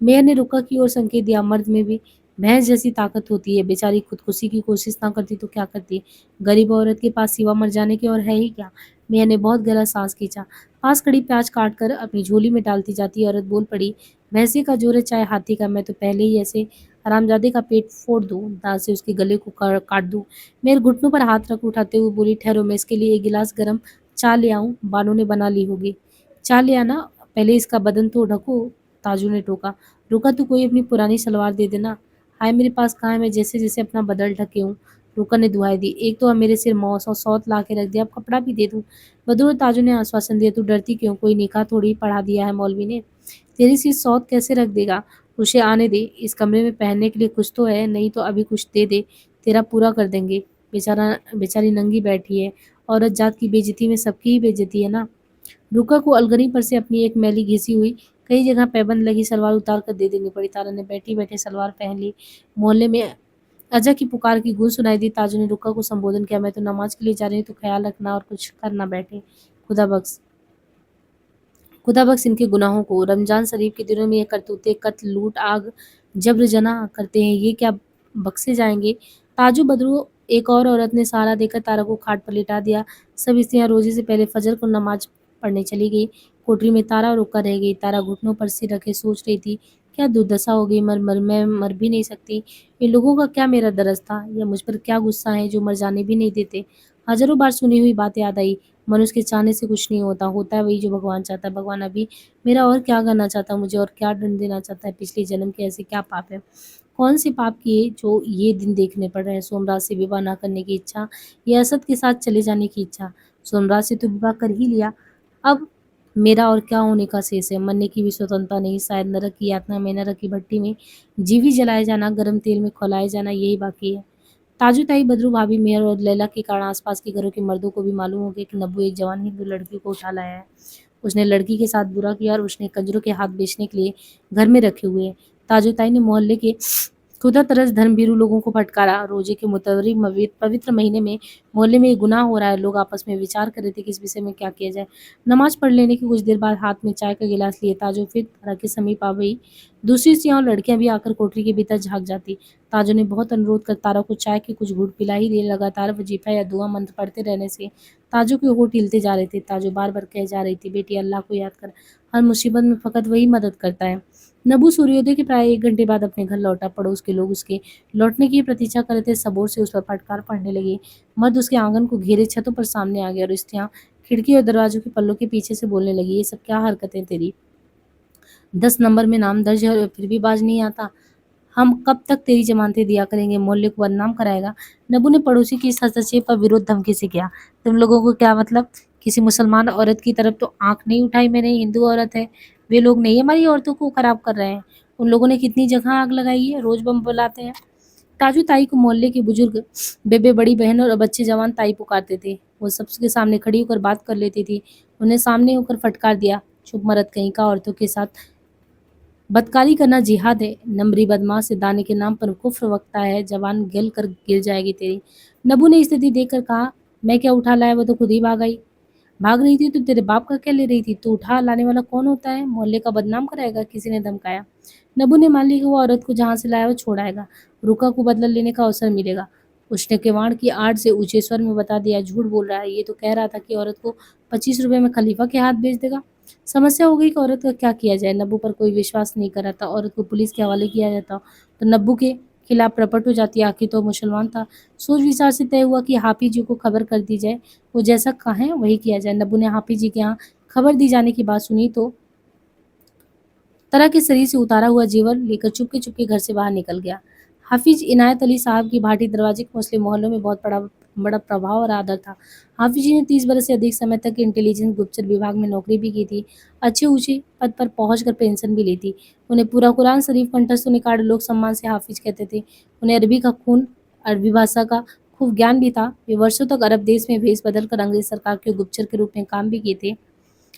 मेयर ने रुका की ओर संकेत दिया, मर्द में भी भैंस जैसी ताकत होती है। बेचारी खुदकुशी की कोशिश ना करती तो क्या करती। गरीब औरत के पास सिवा मर जाने के और है ही क्या। मेयर ने बहुत गहरा सांस खींचा। पास खड़ी प्याज काट कर अपनी झोली में डालती जाती औरत बोल पड़ी, भैंसे का जोर है चाहे हाथी का, मैं तो पहले ही ऐसे हरामजादे का पेट फोड़ दूं, दांत से उसके गले को काट दूं। मेरे घुटनों पर हाथ रख उठाते हुए बोली, ठहरो, मैं इसके लिए एक गिलास गर्म चाय ले आऊं, बानू ने बना ली होगी। चाय ले आना, पहले इसका बदन तो ढको, ताजू ने टोका। रुका, तू कोई अपनी पुरानी सलवार दे देना। हाय मेरे पास कहाँ है, मैं जैसे जैसे अपना बदल ढके हूँ। रुका ने दुहाई दी, एक तो अब मेरे सिर मौस और सौत ला के रख दिया, अब कपड़ा भी दे दूँ। बदरू ताजू ने आश्वासन दिया, तू डरती क्यों, कोई निकाह थोड़ी पढ़ा दिया है मौलवी ने। तेरी सी सौत कैसे रख देगा, उसे आने दे, इस कमरे में पहनने के लिए कुछ तो है, नहीं तो अभी कुछ दे दे, तेरा पूरा कर देंगे। बेचारी नंगी बैठी है, औरत जात की बेइज्जती में सबकी ही बेइज्जती है ना। रुका को अलगनी पर से अपनी एक मैली घिसी हुई कई जगह पैबंद लगी सलवार उतार कर दे देनी पड़ी। तारा ने बैठी बैठे सलवार पहन ली। मोहल्ले में अजा की पुकार की गूंज सुनाई दी। ताजू ने रुका को संबोधन किया, मैं तो नमाज के लिए जा रही हूँ, तो ख्याल रखना और कुछ कर ना बैठे। खुदा बख्श, खुदा बख्श इनके गुनाहों को। रमजान शरीफ के दिनों में ये करतूते, कत्ल, लूट, आग, जबर जना करते हैं, ये क्या बख्शे जाएंगे। ताजू, बदरू, एक और औरत ने सहारा देकर तारा को खाट पर लिटा दिया। सब स्त्रियां रोजे से पहले फजर को नमाज पढ़ने चली गई। कोठरी में तारा रुका रह गई। तारा घुटनों पर सिर रखे सोच रही थी, क्या दुर्दशा हो गई, मर मैं मर भी नहीं सकती। इन लोगों का क्या मेरा दरस था, या मुझ पर क्या गुस्सा है जो मर जाने भी नहीं देते। हजारों बार सुनी हुई बात याद आई। मनुष्य के चाहने से कुछ नहीं होता, होता है वही जो भगवान चाहता है। भगवान अभी मेरा और क्या करना चाहता है मुझे, और क्या दंड देना चाहता है। पिछले जन्म के ऐसे क्या पाप है, कौन से पाप किए जो ये दिन देखने पड़ रहे हैं। सोमराज से विवाह ना करने की इच्छा, या असद के साथ चले जाने की इच्छा। सोमराज से तो विवाह कर ही लिया, अब मेरा और क्या होने का शेष है। मरने की भी स्वतंत्रता नहीं, शायद नरक की यातना में, नरक की भट्टी में जीवी जलाए जाना, गर्म तेल में खौलाए जाना, यही बाकी है। ताजू ताई, बदरू भाभी, मेहर और लैला के कारण आसपास के घरों के मर्दों को भी मालूम हो गया कि नब्बू एक जवान हिंदू लड़की को उठा लाया है। उसने लड़की के साथ बुरा किया और उसने कंजरों के हाथ बेचने के लिए घर में रखे हुए हैं। ताजू ताई ने मोहल्ले के खुदा तरस धर्मभीरू लोगों को फटकारा। रोजे के मुतवरी पवित्र महीने में मोहल्ले में ये गुनाह हो रहा है। लोग आपस में विचार कर रहे थे कि इस विषय में क्या किया जाए। नमाज पढ़ लेने के कुछ देर बाद हाथ में चाय का गिलास लिए ताजो फिर तारा के समीप आ गई। दूसरी स्त्रियां और लड़कियां भी आकर कोठरी के भीतर झांक जाती। ताजो ने बहुत अनुरोध कर तारा को चाय के कुछ घूंट पिला ही दिए। लगातार वजीफा या दुआ मंत्र पढ़ते रहने से ताजो के होठ हिलते जा रहे थे। ताजो बार बार कह जा रही थी, बेटी अल्लाह को याद कर, हर मुसीबत में फकत वही मदद करता है। नबू सूर्योदय के प्राय 1 घंटे बाद अपने घर लौटा। पड़ोस के लोग उसके लौटने की प्रतीक्षा कर रहे थे। सबोर से उस पर फटकार पड़ने लगे। मर्द उसके आंगन को घेरे छतों पर सामने आ गए और स्त्रियां खिड़की और दरवाजों के पल्लों के पीछे से बोलने लगी, ये सब क्या हरकतें तेरी, 10 नंबर में नाम दर्ज है और फिर भी बाज नहीं आता। हम कब तक तेरी जमानतें दिया करेंगे, मोहल्ले को बदनाम कराएगा। नबू ने पड़ोसी की इस हस्तक्षेप पर विरोध धमकी से किया, तुम लोगों को क्या मतलब, किसी मुसलमान औरत की तरफ तो आंख नहीं उठाई मैंने, हिंदू औरत है, वे लोग नहीं हमारी औरतों को खराब कर रहे हैं। उन लोगों ने कितनी जगह आग लगाई है, रोज बम बुलाते हैं। ताजू ताई को मोहल्ले के बुजुर्ग, बेबे, बड़ी बहन और बच्चे जवान ताई पुकारते थे। वो सबके सामने खड़ी होकर बात कर लेती थी। उन्हें सामने होकर फटकार दिया, चुप मरद कहीं का, औरतों के साथ बदकारी करना जिहाद है। नमरी बदमाश से दाने के नाम पर कुफ्र वक्ता है, जवान गल कर गिर जाएगी तेरी। नबू ने स्थिति देखकर कहा, मैं क्या उठा लाया, वो तो खुद ही भाग आई। भाग रही थी तो तेरे बाप का क्या ले रही थी, तू उठा लाने वाला कौन होता है, मोहल्ले का बदनाम कराएगा, किसी ने धमकाया। नबू ने मान ली कि वो औरत को जहां से लाया वो छोड़ाएगा, रुका को बदला लेने का अवसर मिलेगा। उसने किवाड़ की आड़ से ऊंचे स्वर में बता दिया, झूठ बोल रहा है, ये तो कह रहा था कि औरत को 25 रुपए में खलीफा के हाथ बेच देगा। समस्या हो गई कि औरत का क्या किया जाए। नब्बू पर कोई विश्वास नहीं कर रहा था। औरत को पुलिस के हवाले किया जाता तो नब्बू के खिलाफ प्रपट हो जाती, आखिर तो मुसलमान था। सोच विचार से तय हुआ कि हाफिज जी को खबर कर दी जाए, वो जैसा कहें वही किया जाए। नब्बू ने हाफिज जी के यहाँ खबर दी जाने की बात सुनी तो तरह के शरीर से उतारा हुआ जेवर लेकर चुपके चुपके घर से बाहर निकल गया। हाफिज इनायत अली साहब की भाटी दरवाजे के मुस्लिम मोहल्लों में बहुत बड़ा बड़ा प्रभाव और आदर था। हाफिज जी ने 30 बरस से अधिक समय तक इंटेलिजेंस गुप्तचर विभाग में नौकरी भी की थी। अच्छे ऊंचे पद पर पहुंचकर पेंशन भी ली थी। उन्हें पूरा कुरान शरीफ कंठस्थ होने कारण लोग सम्मान से हाफिज कहते थे। उन्हें अरबी भाषा का खूब ज्ञान भी था। वे वर्षों तक अरब देश में भेष बदल कर अंग्रेज सरकार के गुप्तचर के रूप में काम भी किए थे।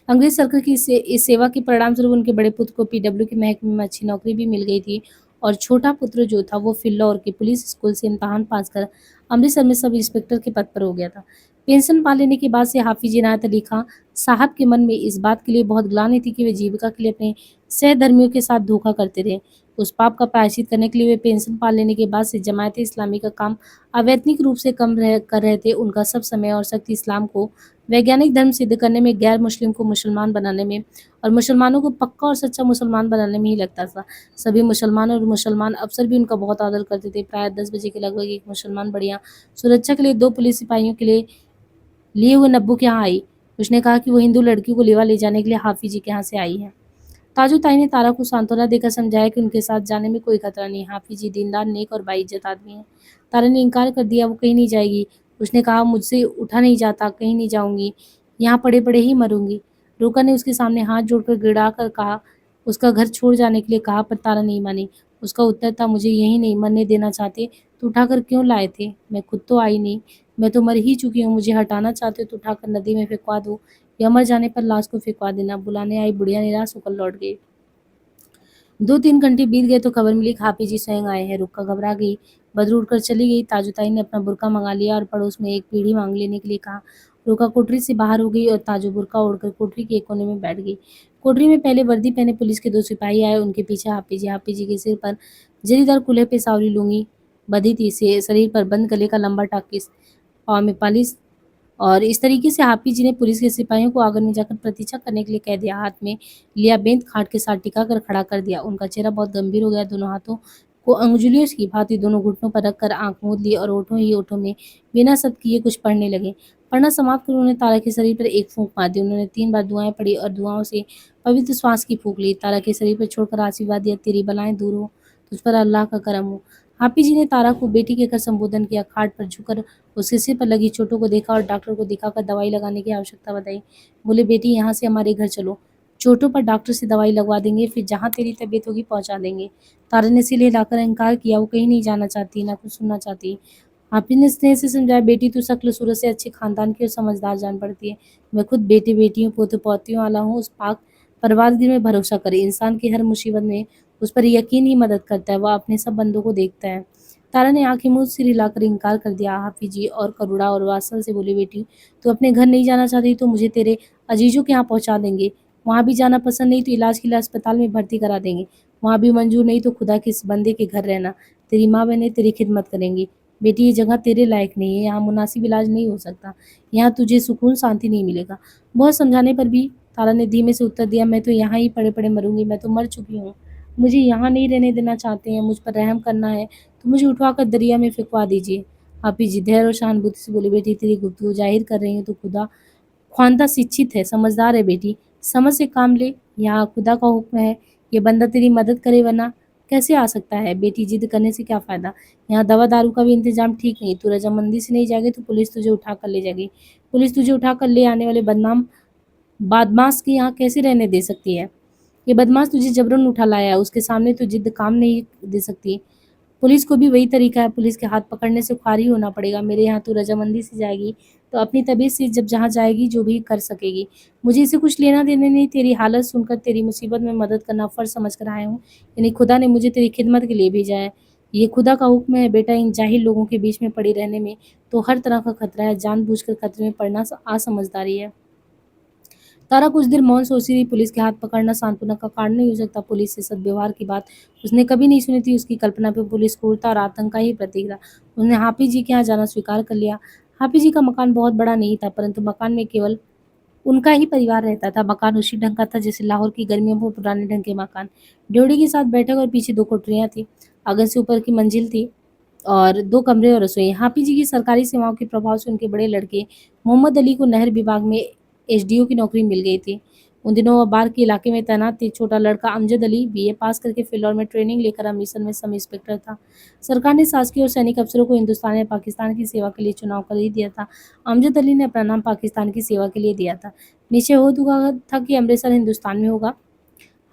अंग्रेज सरकार की इस सेवा के परिणामस्वरूप उनके बड़े पुत्र को पीडब्ल्यू के महकमे में अच्छी नौकरी भी मिल गई थी और छोटा पुत्र जो था वो फिल्लौर के पुलिस स्कूल से इम्तहान पास कर अमृतसर में सब इंस्पेक्टर के पद पर हो गया था। पेंशन पा लेने के बाद से हाफिज इनायत अली खां साहब के मन में इस बात के लिए बहुत ग्लानि थी कि वे जीविका के लिए अपने सहधर्मियों के साथ धोखा करते रहे। उस पाप का प्रायश्चित करने के लिए वे पेंशन पा लेने के बाद से जमायत इस्लामी का काम अवैतनिक रूप से कर रहे थे। उनका सब समय और शक्ति इस्लाम को वैज्ञानिक धर्म सिद्ध करने में, गैर मुस्लिम को मुसलमान बनाने में और मुसलमानों को पक्का और सच्चा मुसलमान बनाने में ही लगता था। सभी मुसलमान और मुसलमान अफसर भी उनका बहुत आदर करते थे। प्राय 10 बजे के लगभग एक मुसलमान बढ़िया सुरक्षा के लिए 2 पुलिस सिपाहियों के लिए हुए नब्बू के यहाँ आई। उसने कहा कि वो हिंदू लड़की को लेवा ले जाने के लिए हाफिज जी के यहाँ से आई है। ताजू ताई ने तारा को सांत्वना देकर समझाया कि उनके साथ जाने में कोई खतरा नहीं। हाफिज जी दीनदार, नेक और बाइज्जत आदमी हैं। तारा ने इनकार कर दिया, वो कहीं नहीं जाएगी। उसने कहा, मुझसे उठा नहीं जाता, कहीं नहीं जाऊंगी, यहाँ पड़े पड़े ही मरूंगी। रोका ने उसके सामने हाथ जोड़कर गिड़ा कर कहा, उसका घर छोड़ जाने के लिए कहा, पर तारा नहीं मानी। उसका उत्तर था, मुझे यही नहीं मरने देना चाहते तो उठाकर क्यों लाए थे, मैं खुद तो आई नहीं, मैं तो मर ही चुकी हूँ, मुझे हटाना चाहते तो उठाकर नदी में फेंकवा दो या मर जाने पर लाश को फेंकवा देना। बुलाने आई बुढ़िया निराश होकर लौट गई। 2-3 घंटे बीत गए तो खबर मिली कि हाफिज जी स्वयं आए हैं। रुक्का घबरा गई, बदरू उठकर चली गई। ताजुताई ने अपना बुर्का मंगा लिया और पड़ोस में एक पीढ़ी मांग लेने के लिए कहा। रुक्का कोठरी से बाहर हो गई और ताजू बुर्का ओढ़कर कोठरी के एक कोने में बैठ गई। कोठरी में पहले वर्दी पहने पुलिस के 2 सिपाही आए, उनके पीछे हाफिज जी। हाफिज जी के सिर पर जरीदार कुल्हे पे सावरी लुंगी बंधी थी, से शरीर पर बंद गले का लंबा टाकिस, पाँव में पालिश और इस तरीके से हाफिज जी ने पुलिस के सिपाहियों को आंगन में जाकर प्रतीक्षा करने के लिए कह दिया। हाथ में लिया बेंत खाट के साथ टिका कर खड़ा कर दिया। उनका चेहरा बहुत गंभीर हो गया। दोनों हाथों को अंगुलियों की भांति दोनों घुटनों पर रखकर आंख मूंद ली और ओठों ही ओठों में बिना शब्द किए कुछ पढ़ने लगे। पढ़ना समाप्त कर उन्होंने तारा के शरीर पर एक फूंक मार दी। उन्होंने 3 बार दुआएं पढ़ी और दुआओं से पवित्र श्वास की फूंक ली। तारा के शरीर पर छोड़कर आशीर्वाद दिया, तेरी बलाएं दूर हो, तुझ पर अल्लाह का करम हो। हाफिज जी ने तारा को बेटी कहकर संबोधन किया। खाट पर झुककर उसके सिर पर लगी चोटों को देखा और डॉक्टर को दिखाकर दवाई लगाने की आवश्यकता बताई। बोले, बेटी यहाँ से हमारे घर चलो, चोटों पर डॉक्टर से दवाई लगवा देंगे, फिर जहाँ तेरी तबीयत होगी पहुँचा देंगे। तारा ने सिर हिलाकर इनकार किया। वो कहीं नहीं जाना चाहती, ना कुछ सुनना चाहती। हाफिज ने स्नेह से समझाया, बेटी तू शक्ल सूरत से अच्छे खानदान की और समझदार जान पड़ती है। मैं खुद बेटे बेटियों पोते पोतियों वाला हूँ। उस पाक परवरदिगार में भरोसा करे। इंसान की हर मुसीबत में उस पर यकीन ही मदद करता है। वह अपने सब बंदों को देखता है। तारा ने आंखें मूंद सिर हिलाकर इनकार कर दिया। हाफिज जी और करुणा और वात्सल से बोली, बेटी तू अपने घर नहीं जाना चाहती तो मुझे तेरे अजीजों के यहाँ पहुंचा देंगे। वहां भी जाना पसंद नहीं तो इलाज के लिए अस्पताल में भर्ती करा देंगे। वहां भी मंजूर नहीं तो खुदा के इस बंदे के घर रहना। तेरी माँ बहनें तेरी खिदमत करेंगी। बेटी ये जगह तेरे लायक नहीं है। यहाँ मुनासिब इलाज नहीं हो सकता। यहाँ तुझे सुकून शांति नहीं मिलेगा। बहुत समझाने पर भी तारा ने धीमे से उत्तर दिया, मैं तो यहाँ ही पड़े पड़े मरूंगी। मैं तो मर चुकी हूँ। मुझे यहाँ नहीं रहने देना चाहते हैं। मुझ पर रहम करना है तो मुझे उठवाकर दरिया में फेंकवा दीजिए। हाफिज जी धैर्य और सहानुभूति से बोले, बेटी तेरी गुफ्तगू जाहिर कर रही है तो खुदा ख्वानदा शिक्षित है, समझदार है बेटी। समझ से काम ले। यहाँ खुदा का हुक्म है, ये बंदा तेरी मदद करे, वरना कैसे आ सकता है। बेटी जिद करने से क्या फ़ायदा। यहाँ दवा दारू का भी इंतजाम ठीक नहीं। तू रजामंदी से नहीं जाएगी तो पुलिस तुझे उठा कर ले जाएगी। पुलिस तुझे उठा कर ले आने वाले बदनाम बदमाश के यहाँ कैसे रहने दे सकती है। ये बदमाश तुझे जबरन उठा लाया है। उसके सामने तो जिद काम नहीं दे सकती। पुलिस को भी वही तरीका है। पुलिस के हाथ पकड़ने से ख्वारी होना पड़ेगा। मेरे यहाँ तो रजामंदी से जाएगी तो अपनी तबीयत से जब जहाँ जाएगी जो भी कर सकेगी। मुझे इससे कुछ लेना देना नहीं। तेरी हालत सुनकर तेरी मुसीबत में मदद करना फ़र्ज समझ कर आया हूँ। यानी खुदा ने मुझे तेरी खिदमत के लिए भेजा है। ये खुदा का हुक्म है बेटा। इन जाहिल लोगों के बीच में पड़ी रहने में तो हर तरह का खतरा है। जानबूझकर खतरे में पड़ना असमझदारी है। तारा कुछ देर मौन सोचती रही। पुलिस के हाथ पकड़ना सांत्वना का कारण नहीं हो सकता। पुलिस से सद्व्यवहार की बात उसने कभी नहीं सुनी थी। उसकी कल्पना पे पुलिस क्रूरता और आतंक का ही प्रतीक था। उसने हाफिज जी के यहाँ जाना स्वीकार कर लिया। हाफिज जी का मकान बहुत बड़ा नहीं था, परंतु मकान में केवल उनका ही परिवार रहता था। मकान उसी ढंग का था जैसे लाहौर की गर्मियों में पुराने ढंग के मकान। ड्योढ़ी के साथ बैठक और पीछे 2 कोठरियाँ थी। आगे से ऊपर की मंजिल थी और 2 कमरे और रसोई। हाफिज जी की सरकारी सेवाओं के प्रभाव से उनके बड़े लड़के मोहम्मद अली को नहर विभाग में एसडीओ की नौकरी मिल गई थी। उन दिनों वह बार के इलाके में तैनात थे। छोटा लड़का अमजद अली बीए पास करके फिलौर में ट्रेनिंग लेकर अमृतसर में सब इंस्पेक्टर था। सरकार ने शासकीय और सैनिक अफसरों को हिंदुस्तान या पाकिस्तान की सेवा के लिए चुनाव कर ही दिया था। अमजद अली ने अपना नाम पाकिस्तान की सेवा के लिए दिया था। निश्चय हो चुका था कि अमृतसर हिंदुस्तान में होगा।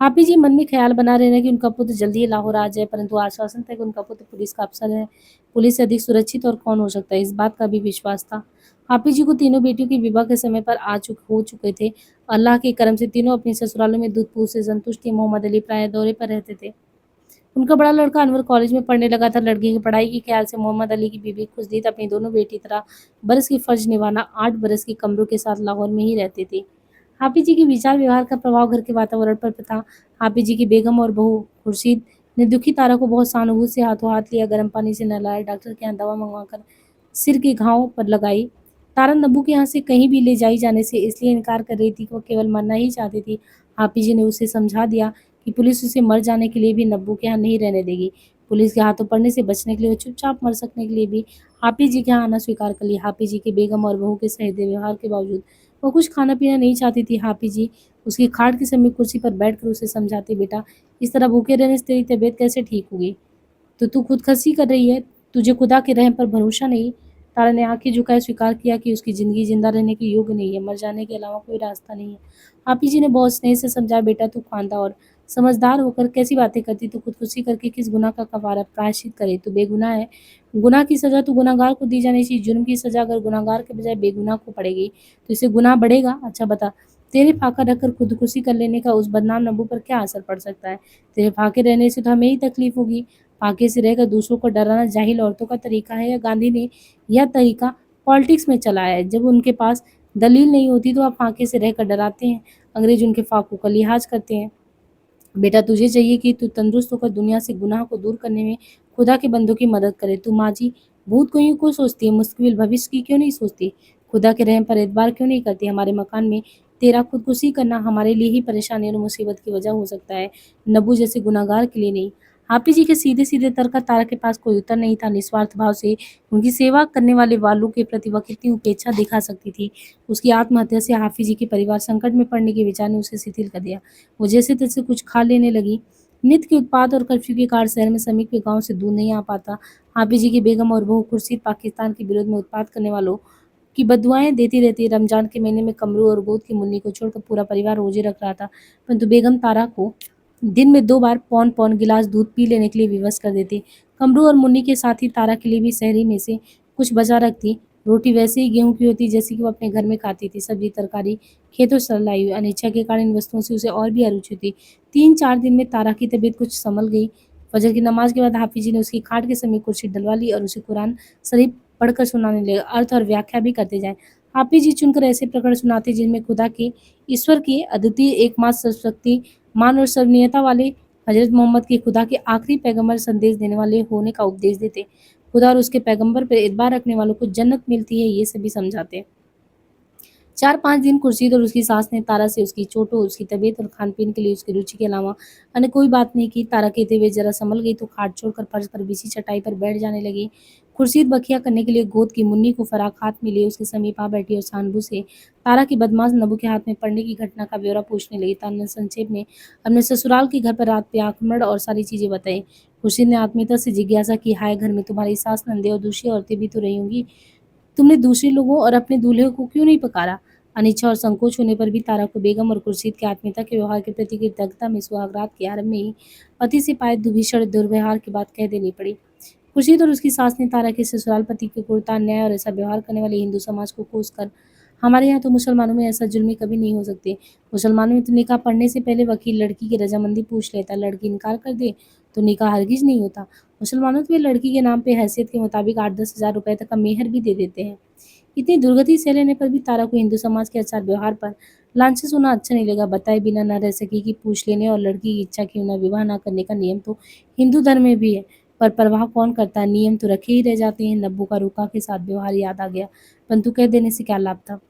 हाफिज जी मन में ख्याल बना रहे हैं कि उनका पुत्र जल्दी ही लाहौर आ जाए, परंतु आश्वासन था कि उनका पुत्र पुलिस का अफसर है। पुलिस से अधिक सुरक्षित और कौन हो सकता है, इस बात का भी विश्वास था। हाफिज जी को तीनों बेटियों के विवाह के समय पर हो चुके थे। अल्लाह के करम से तीनों अपने ससुरालों में दूध पूत से संतुष्ट थे। मोहम्मद अली प्राय दौरे पर रहते थे। उनका बड़ा लड़का अनवर कॉलेज में पढ़ने लगा था। लड़की की पढ़ाई के ख्याल से मोहम्मद अली की बीवी खुशदीद अपनी दोनों बेटी तरह बरस की फर्ज निभाना 8 बरस की कमरों के साथ लाहौर में ही रहती थी। हाफिज जी के विचार व्यवहार का प्रभाव घर के वातावरण पर था। हाफिज जी की बेगम और बहू खुर्शीद ने दुखी तारा को बहुत सहानुभूति से हाथों हाथ लिया। गर्म पानी से नहलाया, डॉक्टर के यहाँ दवा मंगवाकर सिर के घाव पर लगाई। तारा नब्बू के यहाँ से कहीं भी ले जाई जाने से इसलिए इनकार कर रही थी कि वो केवल मरना ही चाहती थी। हाफिज जी ने उसे समझा दिया कि पुलिस उसे मर जाने के लिए भी नब्बू के यहाँ नहीं रहने देगी। पुलिस के हाथों पड़ने से बचने के लिए, वो चुपचाप मर सकने के लिए भी हाफिज जी के यहाँ आना स्वीकार कर लिया। हाफिज जी की बेगम और बहू के सहेदे व्यवहार के बावजूद वो कुछ खाना पीना नहीं चाहती थी। हाफिज जी उसकी खाट के समय कुर्सी पर बैठकर उसे समझाते, बेटा इस तरह भूखे रहने से तेरी तबीयत कैसे ठीक होगी। तो तू खुदकशी कर रही है, तुझे खुदा के रहम पर भरोसा नहीं। तारा ने आंखें झुकाए स्वीकार किया कि उसकी ज़िंदगी जिंदा रहने के योग्य नहीं है, मर जाने के अलावा कोई रास्ता नहीं है। हाफिज जी ने बहुत स्नेह से समझाया, बेटा तू ख्वानदा और समझदार होकर कैसी बातें करती। तू खुदकुशी करके किस गुनाह का कफारा प्रायश्चित करे। तू बेगुनाह है। गुनाह की सज़ा तो गुनाहगार को दी जानी चाहिए। जुर्म की सज़ा अगर गुनाहगार के बजाय बेगुनाह को पड़ेगी तो इससे गुनाह बढ़ेगा। अच्छा बता, तेरे फाका रखकर खुदकुशी कर लेने का उस बदनाम नब्बू पर क्या असर पड़ सकता है। तेरे फाके रहने से तो हमें ही तकलीफ होगी। फाके से रहकर दूसरों को डराना जाहिल औरतों का तरीका है, या गांधी ने यह तरीका पॉलिटिक्स में चलाया है। जब उनके पास दलील नहीं होती तो आप फाके से रहकर डराते हैं। अंग्रेज उनके फाकों का लिहाज करते हैं। बेटा तुझे चाहिए कि तू तंदुरुस्त होकर दुनिया से गुनाह को दूर करने में खुदा के बंदों की मदद करे। तू माजी भूत को यूं क्यों सोचती है, मुस्तकबिल भविष्य की क्यों नहीं सोचती। खुदा के रहम पर एतबार क्यों नहीं करती? हमारे मकान में तेरा खुदकुशी करना हमारे लिए ही परेशानी और मुसीबत की वजह हो सकता है, नब्बू जैसे गुनहगार के लिए नहीं। हाफिज जी के सीधे-सीधे तर्क का तारा के पास कोई उत्तर नहीं था। निस्वार्थ भाव से उनकी सेवा करने वाले वालों के प्रति वह कितनी उपेक्षा दिखा सकती थी। उसकी आत्महत्या से हाफिज जी के परिवार संकट में पड़ने के विचार ने उसे शिथिल कर दिया। वो जैसे-तैसे कुछ खा लेने लगी। नित्य के उत्पात और कर्फ्यू के कारण शहर में समीप के गाँव से दूर नहीं आ पाता। हाफिज जी की बेगम और बहू खुर्शीद पाकिस्तान के विरोध में उत्पात करने वालों की बददुआएँ देती रहती है। रमज़ान के महीने में कमरू और गोद की मुन्नी को छोड़कर पूरा परिवार रोज़े रख रहा था, परंतु बेगम तारा को दिन में 2 बार पौन-पौन गिलास दूध पी लेने के लिए विवश कर देती। कमरू और मुन्नी के साथ ही तारा के लिए भी सहरी में से कुछ बचा रखती। रोटी वैसे ही गेहूँ की होती जैसी कि वो अपने घर में खाती थी। सब्ज़ी, तरकारी खेतों से लाई हुई। अनिच्छा के कारण इन वस्तुओं से उसे और भी अरुचि थी। 3-4 दिन में तारा की तबीयत कुछ संभल गई। फजर की नमाज के बाद हाफिज जी ने उसकी खाट के समीप कुर्सी डलवा ली और उसे कुरान शरीफ पढ़कर सुनाने लगे, अर्थ और व्याख्या भी करते जाएँ। हाफिज जी चुनकर ऐसे प्रकरण सुनाते जिनमें खुदा के, ईश्वर के अद्वितीय एकमात्र सर्वशक्ति मान और सर्वनीयता वाले हज़रत मोहम्मद के खुदा के आखिरी पैगंबर संदेश देने वाले होने का उपदेश देते। खुदा और उसके पैगंबर पर एतबार रखने वालों को जन्नत मिलती है, ये सभी समझाते। 4-5 दिन खुर्शीद और उसकी सास ने तारा से उसकी चोटों, उसकी तबीयत और खान-पीन के लिए उसकी रुचि के अलावा अन्य कोई बात नहीं की। तारा कहते हुए ज़रा संभल गई तो खाट छोड़कर फर्श पर बिछी चटाई पर बैठ जाने लगी। खुर्शीद बखिया करने के लिए गोद की मुन्नी को फराक हाथ में लिए उसके समीप आ बैठी और शान-भू से तारा की बदमाश नबू के हाथ में पड़ने की घटना का ब्यौरा पूछने लगी। तारा ने संक्षेप में अपने ससुराल के घर पर रात पे आक्रमण और सारी चीज़ें बताई। खुर्शीद ने आत्मीयता से जिज्ञासा की, हाय घर में तुम्हारी सास, नंदे और दूसरी औरतें भी तो रही होंगी, तुमने दूसरे लोगों और अपने दूल्हे को क्यों नहीं पकारा? अनिच्छा और संकोच होने पर भी तारा को बेगम और खुर्शीद के आत्मीयता के व्यवहार के प्रति कृतज्ञता में सुहागरात के आरंभ में ही पति से पाए भीषण दुर्व्यवहार की बात कह देनी पड़ी। खुर्शीद और उसकी सास ने तारा के ससुराल पति के क्रूरता, अन्याय और ऐसा व्यवहार करने वाले हिंदू समाज को कोसकर, हमारे यहाँ तो मुसलमानों में ऐसा जुर्म कभी नहीं हो सकते। मुसलमानों में तो निकाह पढ़ने से पहले वकील लड़की की रजामंदी पूछ लेता, लड़की इनकार कर दे तो निकाह हरगिज नहीं होता। मुसलमानों तो वे लड़की के नाम पे हैसियत के मुताबिक 8-10 हज़ार रुपए तक का मेहर भी दे देते हैं। इतनी दुर्गति सह लेने पर भी तारा को हिंदू समाज के आचार व्यवहार पर लांछन सुना अच्छा नहीं लगा। बताए बिना न रह सकी कि पूछ लेने और लड़की की इच्छा के बिना विवाह न करने का नियम तो हिंदू धर्म में भी है, पर परवाह कौन करता है, नियम तो रखे ही रह जाते हैं। नब्बू का रुका के साथ व्यवहार याद आ गया, परंतु कह देने से क्या लाभ था।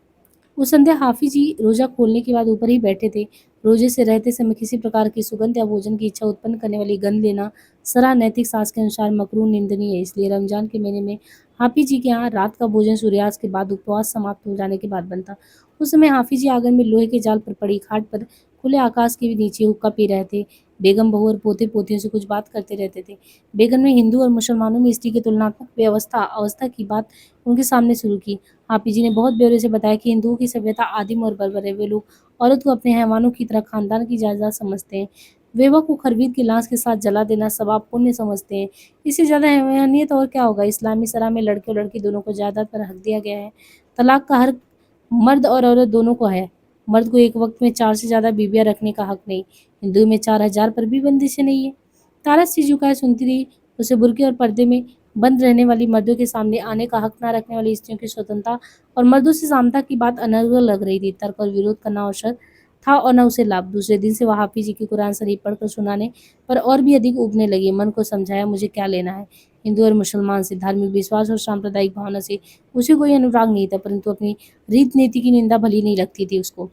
उस संध्या हाफिज जी रोजा खोलने के बाद ऊपर ही बैठे थे। रोजे से रहते समय किसी प्रकार की सुगंध या भोजन की इच्छा उत्पन्न करने वाली गंध लेना सरा नैतिक सास के अनुसार मकरूह निंदनीय है। इसलिए रमजान के महीने में हाफिज जी के यहाँ रात का भोजन सूर्यास्त के बाद उपवास समाप्त हो जाने के बाद बनता। उस समय हाफिज जी आंगन में लोहे के जाल पर पड़ी खाट पर खुले आकाश के नीचे हुक्का पी रहे थे। बेगम बहू और पोते पोतियों से कुछ बात करते रहते थे। बेगम ने हिंदू और मुसलमानों में स्त्री की तुलनात्मक व्यवस्था अवस्था की बात उनके सामने शुरू की। हाफिज जी ने बहुत ब्यौरे से बताया कि हिंदुओं की सभ्यता आदिम और बर्बर है। वे लोग औरत को अपने हैवानों की तरह खानदान की जायदाद समझते हैं। विधवा को खरबीद की लाश के साथ जला देना सवाब पुण्य समझते हैं। इससे ज़्यादा हैवानियत और क्या होगा। इस्लामी शरह में लड़के और लड़की दोनों को जायदाद पर हक दिया गया है। तलाक का हक मर्द और औरत दोनों को है। मर्द को एक वक्त में 4 से ज़्यादा बीवियाँ रखने का हक नहीं। हिंदू में 4000 पर भी बंदिशें नहीं है। तारा सिर झुकाए सुनती रही। उसे बुर्के और पर्दे में बंद रहने वाली मर्दों के सामने आने का हक न रखने वाली स्त्रियों की स्वतंत्रता और मर्दों से सामता की बात अनर्गल लग रही थी। तर्क और विरोध करना अवसर था और न उसे लाभ। दूसरे दिन से वह हाफिज जी की कुरान शरीफ पढ़कर सुनाने पर और भी अधिक उबने लगी। मन को समझाया, मुझे क्या लेना है हिंदू और मुसलमान से, धार्मिक विश्वास और सांप्रदायिक भावना से उसे कोई अनुराग नहीं था, परंतु अपनी रीत नीति की निंदा भली नहीं लगती थी उसको।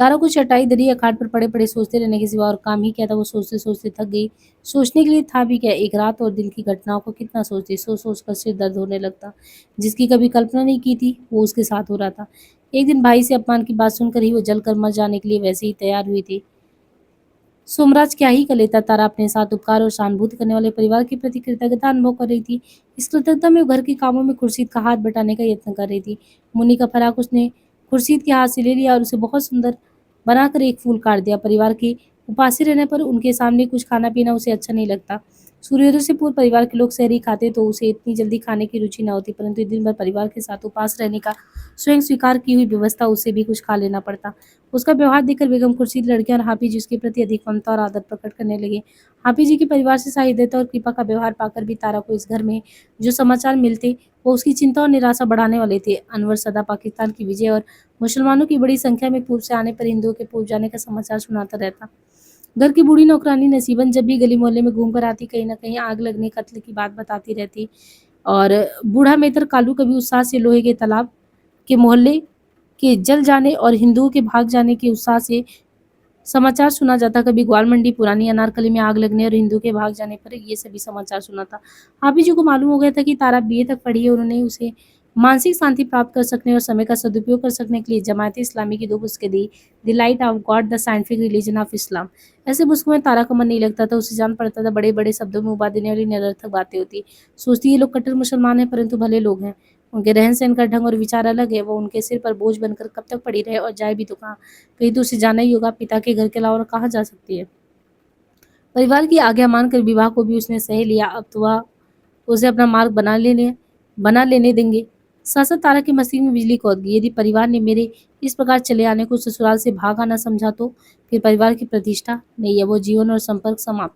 तारा को चटाई दरी या खाट पर पड़े पड़े सोचते रहने के सिवा और काम ही क्या था। वो सोचते सोचते थक गई। सोचने के लिए था भी क्या, एक रात और दिन की घटनाओं को कितना सोचती, सोच सोच कर सिर दर्द होने लगता। जिसकी कभी कल्पना नहीं की थी वो उसके साथ हो रहा था। एक दिन भाई से अपमान की बात सुनकर ही वो जलकर मर जाने के लिए वैसे ही तैयार हुई थी। सोमराज क्या ही कर लेता। तारा अपने साथ उपकार और सहानुभूति करने वाले परिवार के प्रति कृतज्ञता अनुभव कर रही थी। इस कृतज्ञता में वो घर के कामों में खुर्शीद का हाथ बटाने का यत्न कर रही थी। मुन्नी का फराक उसने खुर्शीद के हाथ से ले लिया और उसे बहुत सुंदर बनाकर एक फूल काट दिया। परिवार के उपासी रहने पर उनके सामने कुछ खाना पीना उसे अच्छा नहीं लगता। सूर्योदय से पूर्व परिवार के लोग सहरी खाते तो उसे इतनी जल्दी खाने की रुचि न होती, परंतु दिन भर परिवार के साथ उपास रहने का स्वयं स्वीकार की हुई व्यवस्था उसे भी कुछ खा लेना पड़ता। उसका व्यवहार देखकर बेगम खुर्शीद, लड़कियां और हाफिज उसके प्रति अधिक ममता और आदर प्रकट करने लगे। हाफिज जी के परिवार से साहित्यता और कृपा का व्यवहार पाकर भी तारा को इस घर में जो समाचार मिलते वो उसकी चिंता और निराशा बढ़ाने वाले थे। अनवर सदा पाकिस्तान की विजय और मुसलमानों की बड़ी संख्या में पूर्व से आने पर हिंदुओं के पूर्व जाने का समाचार सुनाता रहता। घर की बूढ़ी नौकरानी नसीबन जब भी गली मोहल्ले में घूम कर आती, कहीं न कहीं आग लगने, कत्ल की बात बताती रहती। और बूढ़ा मेतर कालू कभी उत्साह से लोहे के तालाब के मोहल्ले के जल जाने और हिंदुओं के भाग जाने के उत्साह से समाचार सुना जाता। कभी ग्वाल मंडी पुरानी अनारकली में आग लगने और हिंदू के भाग जाने पर ये सभी समाचार सुना था। आप ही जी को मालूम हो गया था कि तारा बीए तक पढ़ी है। उन्होंने उसे मानसिक शांति प्राप्त कर सकने और समय का सदुपयोग कर सकने के लिए जमायत इस्लामी की 2 पुस्तकें दी। The light of God, the scientific religion of Islam. ऐसे पुस्तकों में तारा का मन नहीं लगता था। उसे जान पड़ता था बड़े-बड़े शब्दों में उबा देने वाली निरर्थक बातें होती। सोचती ये लोग कट्टर मुसलमान हैं परंतु भले लोग हैं। उनके रहन-सहन का ढंग और विचार अलग है। वो उनके सिर पर बोझ बनकर कब तक पड़ी रहे और जाए भी तो कहाँ? कहीं तो उसे जाना ही होगा। पिता के घर के अलावा और कहाँ जा सकती है? परिवार की आज्ञा मानकर विवाह को भी उसने सह लिया। अब तो वह उसे अपना मार्ग बना लेने देंगे। साथ-साथ तारा की मस्तिष्क में बिजली कौंध गई। यदि परिवार ने मेरे इस प्रकार चले आने को ससुराल से भाग आना समझा तो फिर परिवार की प्रतिष्ठा नहीं है, वो जीवन और संपर्क समाप्त।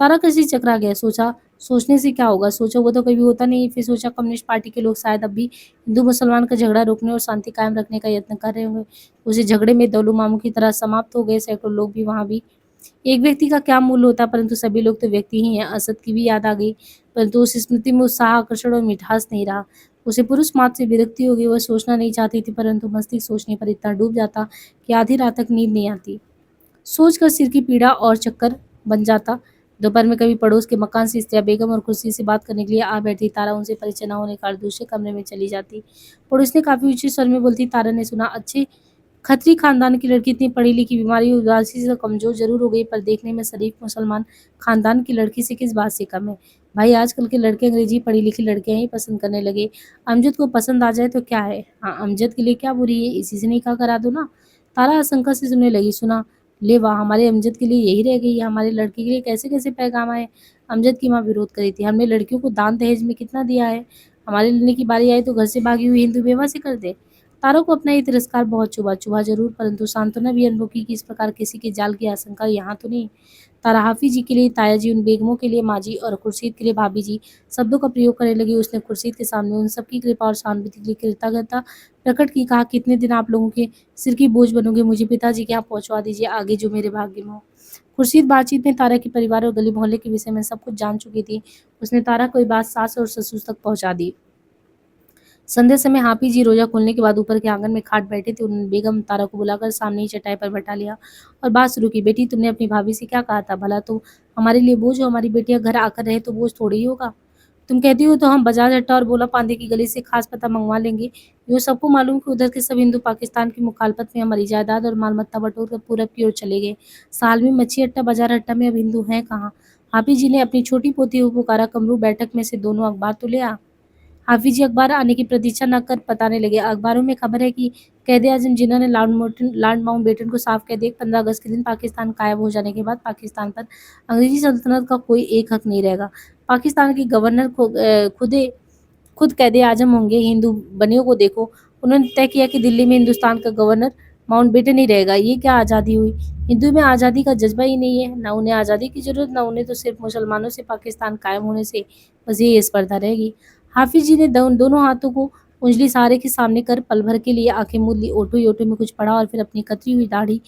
तारा कैसे चकरा गया। सोचा सोचने से क्या होगा, सोचा हुआ तो कभी होता नहीं। फिर सोचा कम्युनिस्ट पार्टी के लोग शायद अब भी हिंदू मुसलमान का झगड़ा रोकने और शांति कायम रखने का यत्न कर रहे होंगे। उसी झगड़े में दौलू मामू की तरह समाप्त हो गए सैकड़ों लोग भी। वहां भी एक व्यक्ति का क्या मूल्य होता, परंतु सभी लोग तो व्यक्ति ही हैं। असद की भी याद आ गई, परंतु उस स्मृति में उत्साह, आकर्षण और मिठास नहीं रहा। उसे पुरुष मात्र से विरक्ति हो गई। वह सोचना नहीं चाहती थी, परंतु मस्तिष्क सोचने पर इतना डूब जाता कि आधी रात तक नींद नहीं आती। सोचकर सिर की पीड़ा और चक्कर बन जाता। दोपहर में कभी पड़ोस के मकान से इस्तिया बेगम और कुर्सी से बात करने के लिए आ बैठती। तारा उनसे परिचय न होने का दूसरे कमरे में चली जाती। पड़ोस ने काफी ऊंचे स्वर में बोलती। तारा ने सुना, अच्छे खत्री खानदान की लड़की, इतनी पढ़ी लिखी, बीमारी उदासी से कमजोर जरूर हो गई पर देखने में शरीफ मुसलमान खानदान की लड़की से किस बात से कम है। भाई आजकल के लड़के अंग्रेजी पढ़ी लिखी लड़कियां ही पसंद करने लगे। अमजद को पसंद आ जाए तो क्या है। हाँ, अमजद के लिए क्या बुरी है, इसी से निकाह करा दो ना। तारा आशंका से सुनने लगी। सुना, ले वाह, हमारे अमजद के लिए यही रह गई है। हमारी लड़की के लिए कैसे कैसे पैगाम आए। अमजद की माँ विरोध करी थी। हमने लड़कियों को दान दहेज में कितना दिया है। हमारे लेने की बारी आई तो घर से भागी हुई हिंदू बेवा से कर दे। तारों को अपना ये तिरस्कार बहुत चुभा। चुभा जरूर, परंतु सांत्वना भी अनुभव की कि इस प्रकार किसी के जाल की आशंका यहाँ तो नहीं। तारा हाफिज जी के लिए ताया जी, उन बेगमों के लिए माँ जी और खुर्शीद के लिए भाभी जी शब्दों का प्रयोग करने लगी। उसने खुर्शीद के सामने उन सबकी कृपा और सहानुभूति के लिए कृतज्ञता प्रकट की। कहा, कितने दिन आप लोगों के सिर की बोझ बनोगे। मुझे पिताजी के यहाँ पहुंचवा दीजिए, आगे जो मेरे भाग्य में हो। खुर्शीद बातचीत में तारा के परिवार और गली मोहल्ले के विषय में सब कुछ जान चुकी थी। उसने तारा को ये बात सास और ससुर तक पहुंचा दी। संध्या समय हाफिज जी रोजा खोलने के बाद ऊपर के आंगन में खाट बैठे थे। उन्होंने बेगम तारा को बुलाकर सामने ही चटाई पर बैठा लिया और बात शुरू की। बेटी, तुमने अपनी भाभी से क्या कहा था। भला तुम हमारे लिए बोझ हो। हमारी बेटियां घर आकर रहे तो बोझ थोड़ी ही होगा। तुम कहती हो तो हम बाजार हट्टा और बोला पांडे की गली से खास पता मंगवा लेंगे। यो सबको मालूम कि उधर के सब हिंदू पाकिस्तान की मुखालफत में हमारी जायदाद और मालमत्ता बटोर कर पूरब की ओर चले गए। साल में मच्छी अट्टा बाजार हट्टा में अब हिंदू हैं कहाँ। हाफिज जी ने अपनी छोटी पोती को पुकारा। कमरू बैठक में से दोनों अखबार तो ले आ। हाफिज जी अखबार आने की प्रतीक्षा न कर बताने लगे। अखबारों में खबर है कि कैदे आजम जिन्ना ने लॉर्ड माउंटबेटन को साफ कह दिया 15 अगस्त के दिन पाकिस्तान कायम हो जाने के बाद पाकिस्तान पर अंग्रेजी सल्तनत का कोई एक हक नहीं रहेगा। पाकिस्तान के गवर्नर खुद कैदे आजम होंगे। हिंदू बनियों को देखो। उन्होंने तय किया कि दिल्ली में हिंदुस्तान का गवर्नर माउंटबेटन ही रहेगा। ये क्या आज़ादी हुई। हिंदू में आज़ादी का जज्बा ही नहीं है। न उन्हें आज़ादी की जरूरत, न उन्हें तो सिर्फ मुसलमानों से पाकिस्तान कायम होने से बस यही स्पर्धा रहेगी। हाफिज जी ने दोनों हाथों को उंगली सहारे के सामने कर पल भर के लिए आंखें मूंद ली। ओटो योटो में कुछ पढ़ा और फिर अपनी कतरी हुई दाढ़ी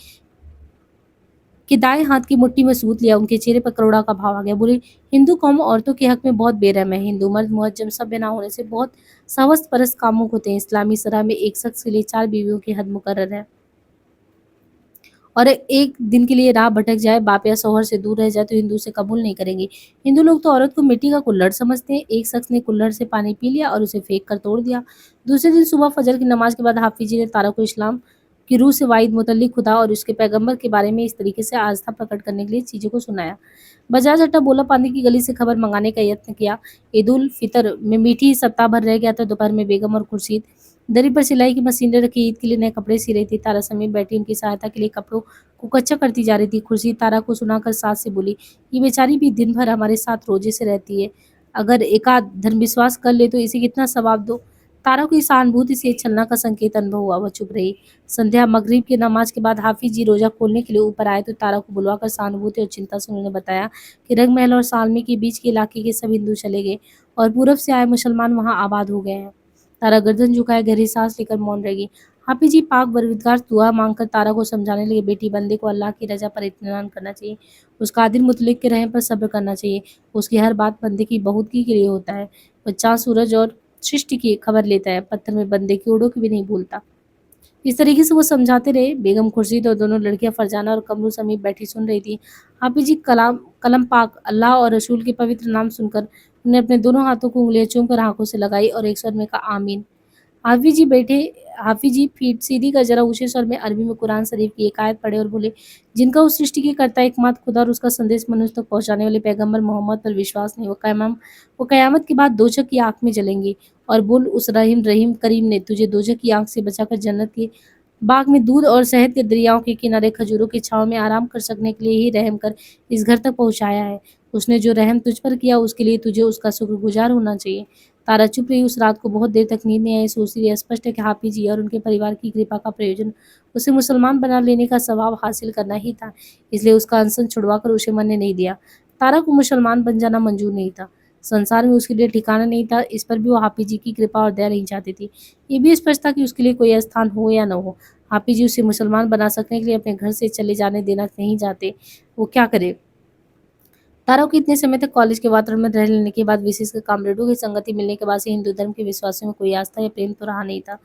के दाएं हाथ की मुट्ठी में सूत लिया। उनके चेहरे पर करुणा का भाव आ गया। बोले, हिंदू कौम औरतों के हक में बहुत बेरहम है। हिंदू मर्द मुहज्जम सभ्य ना होने से बहुत सवस्त परस्त कामुक होते हैं। इस्लामी शरह में एक शख्स के लिए 4 बीवियों की हद मुकर्रर है और एक दिन के लिए राह भटक जाए, बाप या शौहर से दूर रह जाए तो हिंदू से कबूल नहीं करेंगे। हिंदू लोग तो औरत को मिट्टी का कुल्हड़ समझते हैं। एक शख्स ने कुल्हड़ से पानी पी लिया और उसे फेंक कर तोड़ दिया। दूसरे दिन सुबह फजर की नमाज के बाद हाफिज जी ने तारा को इस्लाम की रूह से वाहिद मुतल्लिक खुदा और उसके पैगंबर के बारे में इस तरीके से आस्था प्रकट करने के लिए चीज़ों को सुनाया। बजाज अड्डा बोला पानी की गली से खबर मंगाने का यत्न किया। ईद उल फितर में मीठी सप्ताह भर रह गया था। दोपहर में बेगम और खुर्शीद दरी पर सिलाई की मशीनें रखी ईद के लिए नए कपड़े सी रही थी। तारा समीप बैठी उनकी सहायता के लिए कपड़ों को कच्चा करती जा रही थी। खुर्शीद तारा को सुनाकर सास से बोली, ये बेचारी भी दिन भर हमारे साथ रोजे से रहती है। अगर एकाध धर्म विश्वास कर ले तो इसे कितना सवाब दो। तारा को इस सहानुभूति से छलना का संकेत अनुभव हुआ। वह चुप रही। संध्या मगरिब की नमाज के बाद हाफिज जी रोजा खोलने के लिए ऊपर आए तो तारा को बुलवाकर सहानुभूति और चिंता से उन्होंने बताया कि रंगमहल और सालमी के बीच के इलाके के सब हिंदू चले गए और पूरब से आए मुसलमान वहां आबाद हो गए हैं। तारा गर्दन झुकाए गहरी सांस लेकर मौन रहेगी। हाफिज जी पाक परवरदिगार दुआ मांगकर तारा को समझाने लगे, बेटी बंदे को अल्लाह की रजा पर इत्मीनान करना चाहिए, उस कादिर मुतलिक के रहम पर सब्र करना चाहिए, उसकी हर बात बंदे की बहुतगी के लिए होता है, वह चाँद सूरज और सृष्टि की खबर लेता है, पत्थर में बंदे की ओड़ों की भी नहीं भूलता। इस तरीके से वो समझाते रहे। बेगम खुर्शीद और दोनों लड़कियां फरजाना और कमरू समीप बैठी सुन रही थी। हाफिज जी कलाम कलम पाक अल्लाह और रसूल के पवित्र नाम सुनकर उन्हें अपने दोनों हाथों को उंगलियां चूमकर आंखों से लगाई और एक स्वर में कहा आमीन। हाफिज जी बैठे हाफिज जी फीट सीधी का जरा ऊंचे स्वर में अरबी में कुरान शरीफ की एक आयत पढ़े और बोले, जिनका उस सृष्टि के कर्ता एकमात्र खुदा और उसका संदेश मनुष्य तक पहुंचाने वाले पैगंबर मोहम्मद पर विश्वास नहीं, वो कयामत के बाद दोजख की आग में जलेंगे। और बोल, उस रहीम रहीम करीम ने तुझे दोजख की आग से बचाकर जन्नत के बाग में दूध और शहद के दरियाओं के किनारे खजूरों की छांव में आराम कर सकने के लिए ही रहम कर इस घर तक पहुंचाया है। उसने जो रहम तुझ पर किया उसके लिए तुझे उसका शुक्रगुजार होना चाहिए। तारा चुप रही। उस रात को बहुत देर तक नींद नहीं आई। सोचती रही, स्पष्ट है कि हाफिज जी और उनके परिवार की कृपा का प्रयोजन उसे मुसलमान बना लेने का सवाब हासिल करना ही था, इसलिए उसका अनशन छुड़वाकर उसे मरने नहीं दिया। तारा को मुसलमान बन जाना मंजूर नहीं था। संसार में उसके लिए ठिकाना नहीं था, इस पर भी वो हाफिज जी की कृपा और दया नहीं चाहती थी। ये भी स्पष्ट था कि उसके लिए कोई स्थान हो या न हो, हाफिज जी उसे मुसलमान बना सकने के लिए अपने घर से चले जाने देना नहीं चाहते। वो क्या करे? तारा को इतने समय तक कॉलेज के वातावरण में रह लेने के बाद, विशेषकर कामरेडों की संगति मिलने के बाद से हिंदू धर्म के विश्वासों में कोई आस्था या प्रेम तो रहा नहीं था।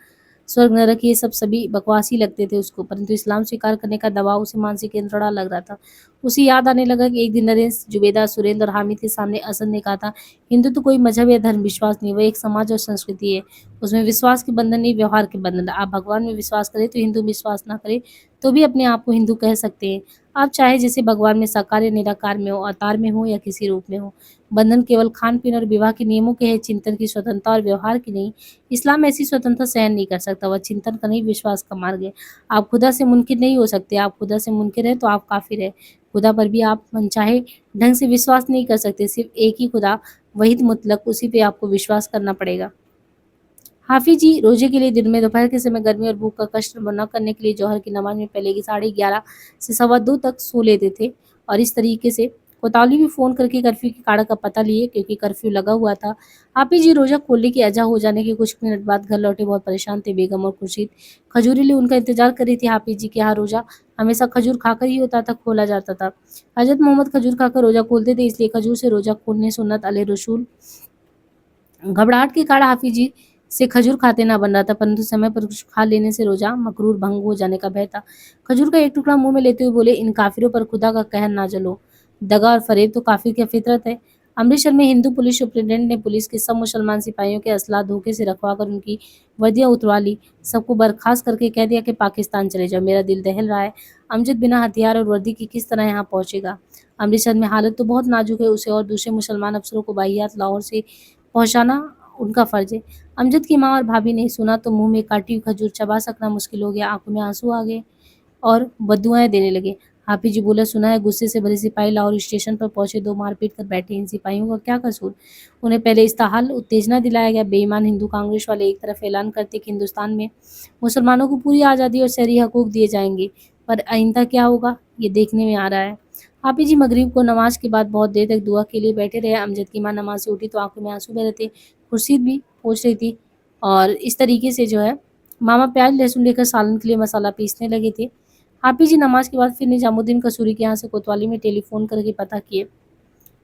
स्वर्ग नरक ये सब सभी बकवास ही लगते थे उसको, परंतु इस्लाम स्वीकार करने का दबाव उसे मानसिक यंत्रणा लग रहा था। उसे याद आने लगा कि एक दिन नरेश, जुबेदा, सुरेंद्र और हामिद के सामने असद ने कहा था, हिंदू तो कोई मजहब या धर्म विश्वास नहीं, वह एक समाज और संस्कृति है। उसमें विश्वास के बंधन नहीं, व्यवहार के बंधन। आप भगवान में विश्वास करें तो हिंदू, विश्वास ना करें तो भी अपने आप को हिंदू कह सकते हैं। आप चाहे जैसे भगवान में साकार या निराकार में हो, अवतार में हो या किसी रूप में हो। बंधन केवल खान पीन और विवाह के नियमों के है, चिंतन की स्वतंत्रता और व्यवहार की नहीं। इस्लाम ऐसी स्वतंत्रता सहन नहीं कर सकता, वह चिंतन का नहीं, विश्वास का मार्ग है। आप खुदा से मुनकिर नहीं हो सकते, आप खुदा से मुनकिर है तो आप काफिर है। खुदा पर भी आप मनचाहे ढंग से विश्वास नहीं कर सकते, सिर्फ एक ही खुदा, वहीद मुतलक, उसी पे आपको विश्वास करना पड़ेगा। हाफिज जी रोजे के लिए दिन में, दोपहर के समय गर्मी और भूख का कष्ट न करने के लिए जौहर की नमाज में पहले की 11:30 से 2:15 तक सो लेते थे, और इस तरीके से कोतवाली भी फोन करके कर्फ्यू की काड़ा का पता लिए, क्योंकि कर्फ्यू लगा हुआ था। हाफिज जी रोजा खोलने की अजा हो जाने के कुछ मिनट बाद घर लौटे, बहुत परेशान थे। बेगम और खुर्शीद खजूरी लिए उनका इंतजार कर रही थी। हाफिज जी के यहाँ रोजा हमेशा खजूर खाकर ही होता था, खोला जाता था। हजरत मोहम्मद खजूर खाकर रोजा खोलते थे, इसलिए खजूर से रोजा खोलने सुन्नत अले रसूल। घबराहट के कारण हाफिज जी से खजूर खाते ना बन रहा था, परंतु समय पर कुछ खा लेने से रोजा मकरूर भंग हो जाने का भय था। खजूर का एक टुकड़ा मुंह में लेते हुए बोले, इन काफिरों पर खुदा का कहर ना जलो। दगा और फरेब तो काफिर की फितरत है। अमृतसर में हिंदू पुलिस सुप्रिंटेंडेंट ने पुलिस के सब मुसलमान सिपाहियों के असला धोखे से रखवा कर उनकी वर्दियां उतरवा ली। सबको बर्खास्त करके कह दिया कि पाकिस्तान चले जाओ। मेरा दिल दहल रहा है, अमजद बिना हथियार और वर्दी की किस तरह यहाँ पहुंचेगा? अमृतसर में हालत तो बहुत नाजुक है, उसे और दूसरे मुसलमान अफसरों को बाहियात लाहौर से पहुंचाना उनका फर्ज है। अमजद की माँ और भाभी ने सुना तो मुंह में काटी हुई खजूर चबा सकना मुश्किल हो गया, आंखों में आंसू आ गए और बद्दुआएं देने लगे। हाफिज जी बोला, सुना है गुस्से से भरे सिपाही लाहौर स्टेशन पर पहुंचे, दो मारपीट कर बैठे। इन सिपाहियों का क्या कसूर? उन्हें पहले इस्ताहाल उत्तेजना दिलाया गया। बेईमान हिंदू कांग्रेस वाले एक तरफ ऐलान करते कि हिंदुस्तान में मुसलमानों को पूरी आज़ादी और शहरी हकूक दिए जाएंगे, पर आइंदा क्या होगा ये देखने में आ रहा है। हाफिज जी मगरिब को नमाज के बाद बहुत देर तक दुआ के लिए बैठे रहे। अमजद की माँ नमाज से उठी तो आंखों में आंसू बह रहे थे। खुर्शीद भी पूछ रही थी, और इस तरीके से जो है मामा प्याज लहसुन लेकर सालन के लिए मसाला पीसने लगे थे। हाफिज जी नमाज के बाद फिर निजामुद्दीन कसूरी के यहाँ से कोतवाली में टेलीफोन करके पता किए।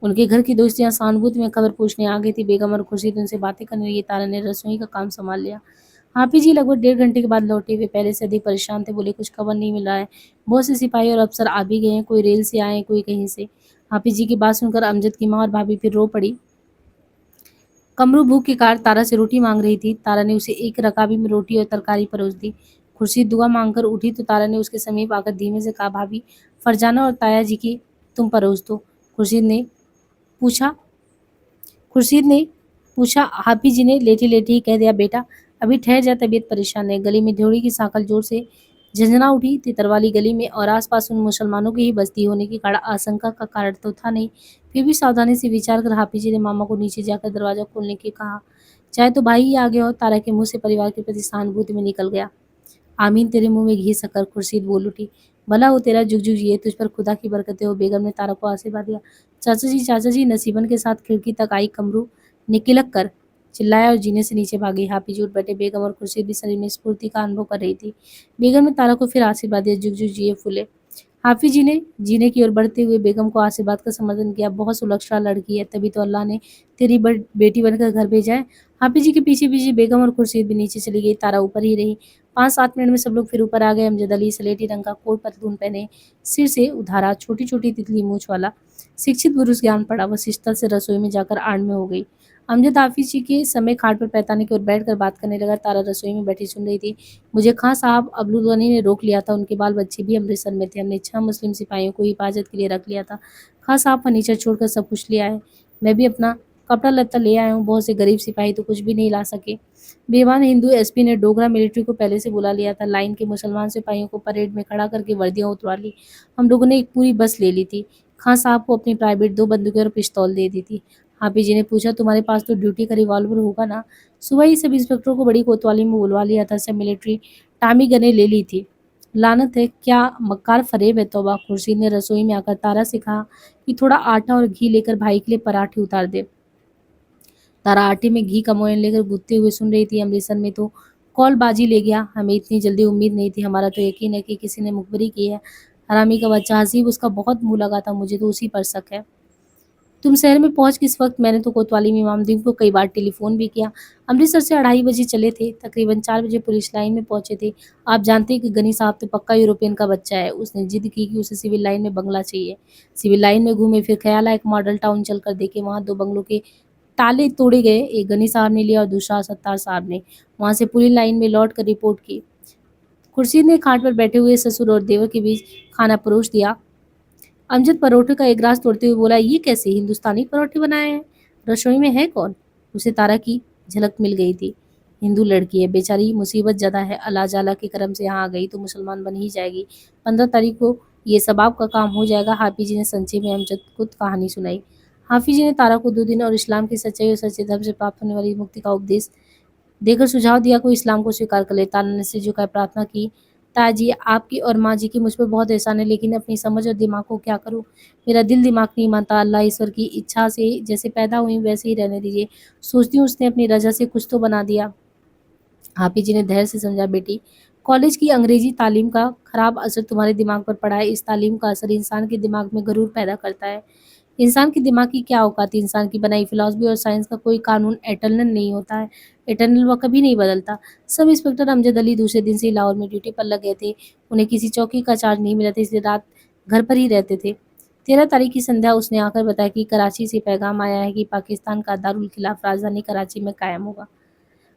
उनके घर की दोस्तियां सहानुभूति में खबर पूछने आ गई थी। बेगम और खुर्शीद उनसे बातें करने लगी। तारा ने रसोई का काम संभाल लिया। हाफिज जी लगभग 1.5 घंटे के बाद लौटे। वे पहले से अधिक परेशान थे। बोले, कुछ खबर नहीं मिला है, बहुत से सिपाही और अफसर आ भी गए हैं, कोई रेल से आए, कोई कहीं से। हाफिज जी की बात सुनकर अमजद की माँ और भाभी फिर रो पड़ी। कमरू भूख के कारण तारा से रोटी मांग रही थी। तारा ने उसे एक रकाबी में रोटी और तरकारी परोस दी। खुर्शीद दुआ मांगकर उठी तो तारा ने उसके समीप आकर धीमे से कहा, भाभी फरजाना और ताया जी की तुम परोस दो। पूछा खुर्शीद ने पूछा। हाफिज जी ने लेटे लेटे ही कह दिया, बेटा अभी ठहर जा, तबीयत परेशान है। गली में ड्योढ़ी की सांकल जोर से झंझना उठी। तितर वाली गली में और आसपास उन मुसलमानों की ही बस्ती होने की कारण आशंका का कारण तो था नहीं, फिर भी सावधानी से विचार कर हाफिज जी ने मामा को नीचे जाकर दरवाजा खोलने के कहा। चाहे तो भाई ही आ गया हो। तारा के मुंह से परिवार के प्रति सहानुभूति में निकल गया। आमीन, तेरे मुंह में घी शक्कर। खुर्शीद बोल उठी। भला हो तेरा, जुग जुग जिए, तुझ पर खुदा की बरकतें हो। बेगम ने तारा को आशीर्वाद दिया। चाचा जी, चाचा जी। नसीबन के साथ खिड़की तक आई कमरू ने किलक कर चिल्लाया और जीने से नीचे भागी। हाफिज उठ बैठे। बेगम और खुर्शीद भी शरीर में स्फूर्ति का अनुभव कर रही थी। बेगम ने तारा को फिर आशीर्वाद दिया। जुग जुग जिए फूले। हाफिज जी ने जीने की ओर बढ़ते हुए बेगम को आशीर्वाद का समर्थन किया। बहुत सुलक्षणा लड़की है, तभी तो अल्लाह ने तेरी बेटी बनकर घर भेजा है। हाफिज जी के पीछे पीछे बेगम और खुर्शीद भी नीचे चली गई। तारा ऊपर ही रही। 5-7 मिनट में सब लोग फिर ऊपर आ गए। अमजद अली सलेटी रंग का कोट पतलून पहने, सिर से उधारा, छोटी छोटी तितली मूछ वाला, शिक्षित पुरुष ज्ञान पड़ा। वह शिष्टता से रसोई में जाकर आड़ में हो गई। अमजद हाफिज जी के समय खाट पर पैताने की ओर बैठकर बात करने लगा। तारा रसोई में बैठी सुन रही थी। मुझे खां साहब अब्दुल गनी ने रोक लिया था। उनके बाल बच्चे भी अमृतसर में थे। हमने 6 मुस्लिम सिपाहियों को हिफाजत के लिए रख लिया था। खां साहब फर्नीचर छोड़कर सब कुछ ले आए। मैं भी अपना कपड़ा लत्ता ले आया हूँ। बहुत से गरीब सिपाही तो कुछ भी नहीं ला सके। बेईमान हिंदू एसपी ने डोगरा मिलिट्री को पहले से बुला लिया था। लाइन के मुसलमान सिपाहियों को परेड में खड़ा करके वर्दियां उतरवा ली। हम लोगों ने एक पूरी बस ले ली थी। खां साहब को अपनी प्राइवेट 2 बंदूकें और पिस्तौल दे दी थी। हाफिज जी ने पूछा, तुम्हारे पास तो ड्यूटी का रिवॉल्वर होगा ना? सुबह ही सब इंस्पेक्टरों को बड़ी कोतवाली में बुलवा लिया था। सब मिलिट्री टामी गने ले ली थी। लानत है, क्या मक्कार फरेब है। तौबा। खुर्शीद ने रसोई में आकर तारा से कहा कि थोड़ा आटा और घी लेकर भाई के लिए पराठे उतार दे। तारा आटे में घी का मोयन लेकर गूंथते हुए सुन रही थी। अमृतसर में तो कौलबाजी ले गया। हमें इतनी जल्दी उम्मीद नहीं थी। हमारा तो यकीन है कि किसी ने मुखबरी की है। हरामी का बच्चा हसीब, उसका बहुत मुंह लगा था। मुझे तो उसी पर शक है। तुम शहर में पहुंच किस वक्त? मैंने तो कोतवाली में इमामदीन को कई बार टेलीफोन भी किया। अमृतसर से 2:30 बजे चले थे। तकरीबन 4 बजे पुलिस लाइन में पहुंचे थे। आप जानते हैं कि गनी साहब तो पक्का यूरोपियन का बच्चा है। उसने जिद की कि उसे सिविल लाइन में बंगला चाहिए। सिविल लाइन में घूमे, फिर ख्याल आया एक मॉडल टाउन चलकर देखे। वहां 2 बंगलों के ताले तोड़े गए। एक गनी साहब ने लिया और दूसरा सत्तार साहब ने। वहां से पुलिस लाइन में लौट कर रिपोर्ट की। खुर्शीद ने खाट पर बैठे हुए ससुर और देवर के बीच खाना परोस दिया। अमजद परोठे का एक ग्रास तोड़ते हुए बोला, ये कैसे हिंदुस्तानी परोठे बनाए हैं? रसोई में है कौन? उसे तारा की झलक मिल गई थी। हिंदू लड़की है, बेचारी मुसीबत ज़्यादा है। अल्लाह जाला के करम से यहाँ आ गई तो मुसलमान बन ही जाएगी। 15 तारीख को ये सबाब का काम हो जाएगा। हाफिज जी ने संक्षेप में अमजद को कहानी सुनाई। हाफिज जी ने तारा को 2 दिन और इस्लाम की सच्चाई और सच्चे धर्म से प्राप्त होने वाली मुक्ति का उपदेश देकर सुझाव दिया, कोई इस्लाम को स्वीकार कर ले। तारा ने सिर झुकाए प्रार्थना की, ताजी आपकी और माँ जी की मुझ पर बहुत एहसान है, लेकिन अपनी समझ और दिमाग को क्या करूँ? मेरा दिल दिमाग नहीं मानता। अल्लाह ईश्वर की इच्छा से जैसे पैदा हुई वैसे ही रहने दीजिए। सोचती हूँ उसने अपनी रजा से कुछ तो बना दिया। हाफिज जी ने धैर्य से समझा, बेटी, कॉलेज की अंग्रेजी तालीम का खराब असर तुम्हारे दिमाग पर पड़ा है। इस तालीम का असर इंसान के दिमाग में गरूर पैदा करता है। इंसान के दिमाग की क्या औकात है? इंसान की बनाई फिलॉसफी और साइंस का कोई कानून एटर्नल नहीं होता है। एटर्नल वह कभी नहीं बदलता। सब इंस्पेक्टर अमजद अली दूसरे दिन से ही लाहौर में ड्यूटी पर लग गए थे। उन्हें किसी चौकी का चार्ज नहीं मिला था, इसलिए रात घर पर ही रहते थे। 13 तारीख की संध्या उसने आकर बताया कि कराची से पैगाम आया है कि पाकिस्तान का दारुल खिलाफ राजधानी कराची में कायम होगा।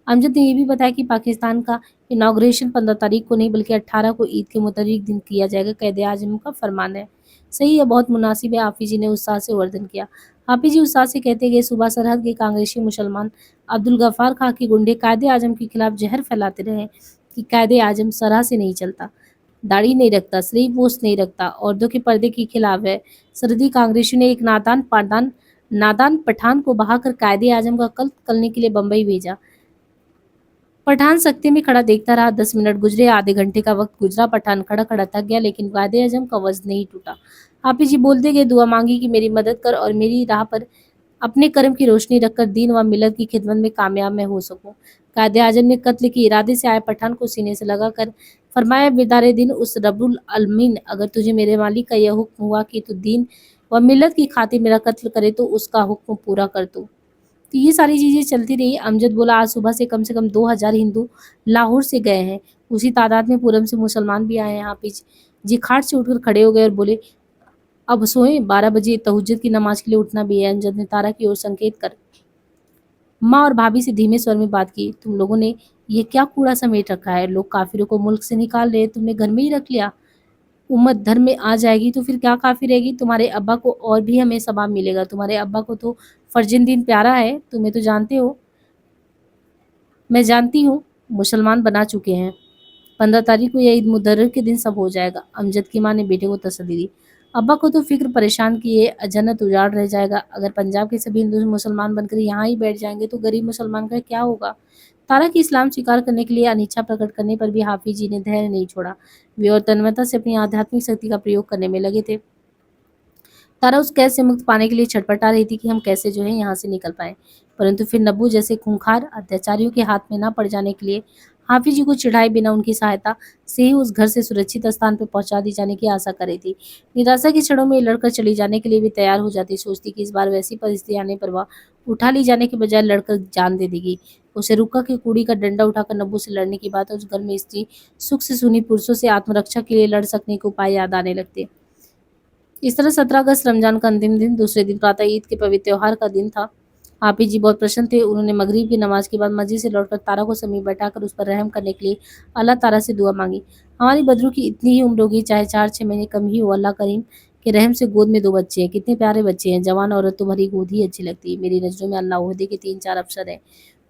अमजद ने ये भी बताया कि पाकिस्तान का इनाग्रेशन 15 तारीख को नहीं बल्कि 18 को ईद के मुताबिक दिन किया जाएगा। कायदे आजम का फरमान है। सही है, बहुत मुनासिब है। हाफिज जी ने उत्साह से वर्णन किया। हाफिज जी उत्साह से कहते गए, सुबह सरहद के कांग्रेसी मुसलमान अब्दुल गफ्फार खां के गुंडे कायदे आजम के खिलाफ जहर फैलाते रहे कि कायदे आजम सरह से नहीं चलता, दाढ़ी नहीं रखता, शरीफ पोस्ट नहीं रखता, औरतों के पर्दे के खिलाफ है। सरहदी कांग्रेसियों ने एक नादान पठान को बहाकर कायदे आजम का कत्ल करने के लिए बम्बई भेजा। पठान सख्ते में खड़ा देखता रहा। 10 मिनट गुजरे, आधे घंटे का वक्त गुजरा। पठान खड़ा खड़ा थक गया, लेकिन कायदे आजम का वज्र नहीं टूटा। हाफिज जी बोलते गए, दुआ मांगी कि मेरी मदद कर और मेरी राह पर अपने कर्म की रोशनी रखकर दीन व मिलत की खिदमत में कामयाब मैं हो सकूं। कायदे आजम ने कत्ल के इरादे से आए पठान को सीने से लगाकर फरमाया, बेदारे दिन उस रब्बुल अलमीन, अगर तुझे मेरे मालिक का यह हुक्म हुआ कि तू दीन व मिलत की खातिर मेरा कत्ल करे तो उसका हुक्म पूरा कर दो। तो ये सारी चीज़ें चलती रही। अमजद बोला, आज सुबह से कम 2000 हिंदू लाहौर से गए हैं। उसी तादाद में पूरब से मुसलमान भी आए हैं। हाफिज जी खाट से उठकर खड़े हो गए और बोले, अब सोएं, 12 बजे तहज्जुद की नमाज के लिए उठना भी है। अमजद ने तारा की ओर संकेत कर माँ और भाभी से धीमे स्वर में बात की, तुम लोगों ने ये क्या कूड़ा समेट रखा है? लोग काफिरों को मुल्क से निकाल रहे, तुमने घर में ही रख लिया। उम्मत धर्म में आ जाएगी तो फिर क्या काफी रहेगी? तुम्हारे अब्बा को और भी हमें सवाब मिलेगा। तुम्हारे अब्बा को तो फर्जंद दिन प्यारा है, तुम्हें तो जानते हो, मैं जानती हूँ, मुसलमान बना चुके हैं। 15 तारीख को या ईद मुदर्रर के दिन सब हो जाएगा। अमजद की माँ ने बेटे को तसल्ली दी। अब्बा को तो फिक्र परेशान किए जन्नत उजाड़ रह जाएगा। अगर पंजाब के सभी हिंदू मुसलमान बनकर यहाँ ही बैठ जाएंगे तो गरीब मुसलमान का क्या होगा? तारा की इस्लाम स्वीकार करने के लिए अनिच्छा प्रकट करने पर भी हाफिज जी ने धैर्य नहीं छोड़ा। वे और तन्मयता से अपनी आध्यात्मिक शक्ति का प्रयोग करने में लगे थे। तारा उस कैद से मुक्त पाने के लिए छटपटा रही थी कि हम कैसे जो है यहाँ से निकल पाएं, परंतु फिर नब्बू जैसे खूंखार अत्याचारियों के हाथ में ना पड़ जाने के लिए हाफिज जी को चिढ़ाए बिना उनकी सहायता से ही उस घर से सुरक्षित स्थान पर पहुंचा दी जाने की आशा कर रही थी। निराशा के क्षणों में लड़कर चली जाने के लिए भी तैयार हो जाती, सोचती कि इस बार वैसी परिस्थिति आने पर वह उठा ली जाने के बजाय लड़कर जान दे देगी। उसे रुका कि कूड़ी का डंडा उठाकर नब्बू से लड़ने की बात, उस घर में स्त्री सुख से सुनी पुरुषों से आत्मरक्षा के लिए लड़ सकने के उपाय याद आने लगते। इस तरह 17 अगस्त रमजान का अंतिम दिन, दूसरे दिन प्रातः ईद के पवित्र त्योहार का दिन था। हाफिज जी बहुत प्रसन्न थे। उन्होंने मगरिब की नमाज के बाद मस्जिद से लौटकर तारा को समीप बैठाकर उस पर रहम करने के लिए अल्लाह ताला से दुआ मांगी। हमारी बदरू की इतनी ही उम्र होगी, चाहे 4-6 महीने कम ही हो, अल्लाह करीम के रहम से गोद में 2 बच्चे हैं। कितने प्यारे बच्चे हैं। जवान औरत तो भरी गोद ही अच्छी लगती है। मेरी नजरों में अल्लाह ओहदे के 3-4 अफसर हैं।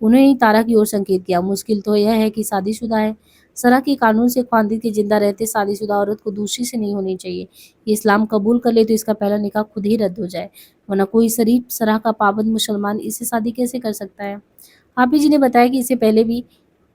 उन्हें ही तारा की ओर संकेत किया। मुश्किल तो यह है कि शादीशुदा है। सरा के कानून से ख्वांदिद के जिंदा रहते शादीशुदा औरत को दूसरी से नहीं होनी चाहिए। ये इस्लाम कबूल कर ले तो इसका पहला निकाह खुद ही रद्द हो जाए, वरना कोई शरीफ सराह का पाबंद मुसलमान इससे शादी कैसे कर सकता है। हाफिज जी ने बताया कि इससे पहले भी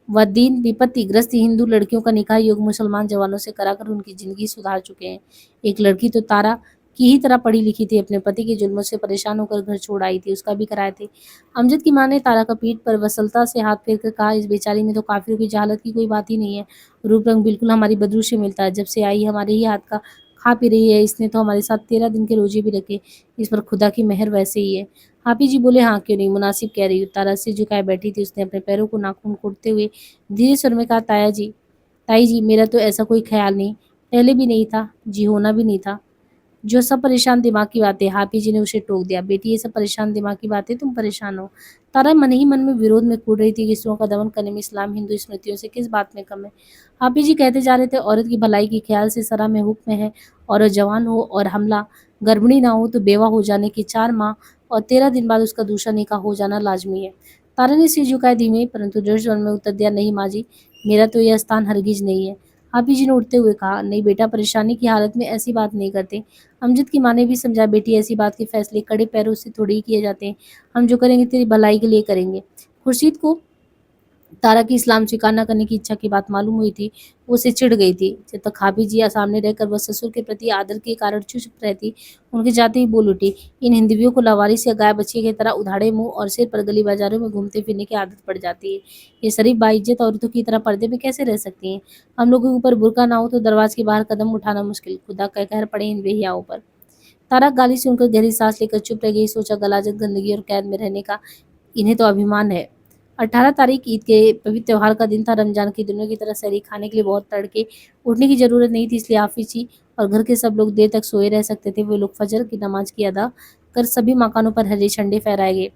वह दीन विपत्तिग्रस्त हिंदू लड़कियों का निकाह योग मुसलमान जवानों से कराकर उनकी जिंदगी सुधार चुके हैं। एक लड़की तो तारा की ही तरह पढ़ी लिखी थी, अपने पति के जुल्मों से परेशान होकर घर छोड़ आई थी, उसका भी कराए थे। अमजद की मां ने तारा का पीठ पर वसलता से हाथ फेर कर कहा, इस बेचारी में तो काफिरों की जहालत की कोई बात ही नहीं है। रूप रंग बिल्कुल हमारी बदरू से मिलता है। जब से आई हमारे ही हाथ का खा पी रही है। इसने तो हमारे साथ 13 दिन के रोजे भी रखे। इस पर खुदा की मेहर वैसे ही है। हाफिज जी बोले, हाँ क्यों नहीं, मुनासिब कह रही हो। तारा सिर झुकाए बैठी थी। उसने अपने पैरों को नाखून कूटते हुए धीरे स्वर में कहा, ताई जी मेरा तो ऐसा कोई ख्याल नहीं, पहले भी नहीं था जी, होना भी नहीं था। जो सब परेशान दिमाग की बातें। हाफिज जी ने उसे टोक दिया, बेटी ये सब परेशान दिमाग की बातें, तुम परेशान हो। तारा मन ही मन में विरोध में कूद रही थी कि स्त्रियों का दमन करने में इस्लाम हिंदू स्मृतियों से किस बात में कम है। हाफिज जी कहते जा रहे थे, औरत की भलाई के ख्याल से सरा में हुक्म है, औरत जवान हो और हमला गर्भिणी ना हो तो बेवा हो जाने के 4 माह और 13 दिन बाद उसका दूसरा निकाह हो जाना लाजमी है। तारा ने सिर झुकाए धीमे परंतु दृढ़ स्वर में उत्तर दिया, नहीं माँ जी, मेरा तो यह स्थान हरगिज नहीं है। हाफिज जी ने उठते हुए कहा, नहीं बेटा, परेशानी की हालत में ऐसी बात नहीं करते। अमजद की माँ ने भी समझा, बेटी ऐसी बात के फैसले कड़े पैरों से थोड़ी ही किए जाते हैं। हम जो करेंगे तेरी भलाई के लिए करेंगे। खुर्शीद को तारा की इस्लाम स्वीकार न करने की इच्छा की बात मालूम हुई थी, वो उसे चिढ़ गई थी। जब तक हाफिज जी सामने रहकर वह ससुर के प्रति आदर के कारण चुप रहती, उनके जाते ही बोल उठी, इन हिंदवियों को लावारिस या गाय बच्चे की तरह उधाड़े मुंह और सिर पर गली बाजारों में घूमते फिरने की आदत पड़ जाती है। ये शरीफ बाइज्जत औरतों की तरह पर्दे में कैसे रह सकती हैं। हम लोगों के ऊपर बुर्का ना हो तो दरवाजे के बाहर कदम उठाना मुश्किल, खुदा का कहर पड़े इन बेहियाओं पर। तारा गाली सुनकर गहरी सांस लेकर चुप रह गई। सोचा, गलाजत, गंदगी और कैद में रहने का इन्हें तो अभिमान है। 18 तारीख ईद के पवित्र त्योहार का दिन था। रमजान की दिनों की तरह सहरी खाने के लिए बहुत तड़के उठने की जरूरत नहीं थी, इसलिए हाफिज जी और घर के सब लोग देर तक सोए रह सकते थे। वे लोग फजर की नमाज की अदा कर सभी मकानों पर हरे झंडे फहराए गए।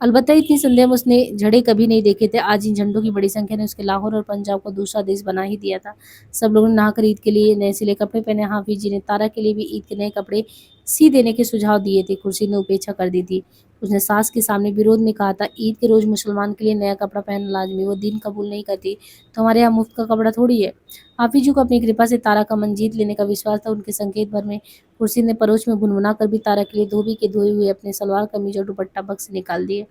अलबत्ता इतनी संदेह में उसने झड़े कभी नहीं देखे थे। आज इन झंडों की बड़ी संख्या ने उसके लाहौर और पंजाब को दूसरा देश बना ही दिया था। सब लोगों ने नहाकर ईद के लिए नए सिले कपड़े पहने। हाफिज जी ने तारा के लिए भी ईद के नए कपड़े सी देने के सुझाव दिए थे। कुर्सी ने उपेक्षा कर दी थी। उसने सास के सामने विरोध में कहा था, ईद के रोज मुसलमान के लिए नया कपड़ा पहनना लाजमी, वो दिन कबूल नहीं करती तो हमारे यहाँ मुफ्त का कपड़ा थोड़ी है। हाफिज जी को अपनी कृपा से तारा का मन जीत लेने का विश्वास था। उनके संकेत भर में कुर्सी ने परोछ में भुनभुना कर भी तारा के लिए धोबी के धोए हुए अपने सलवार कमीज और दुपट्टा बक्स से निकाल दिए।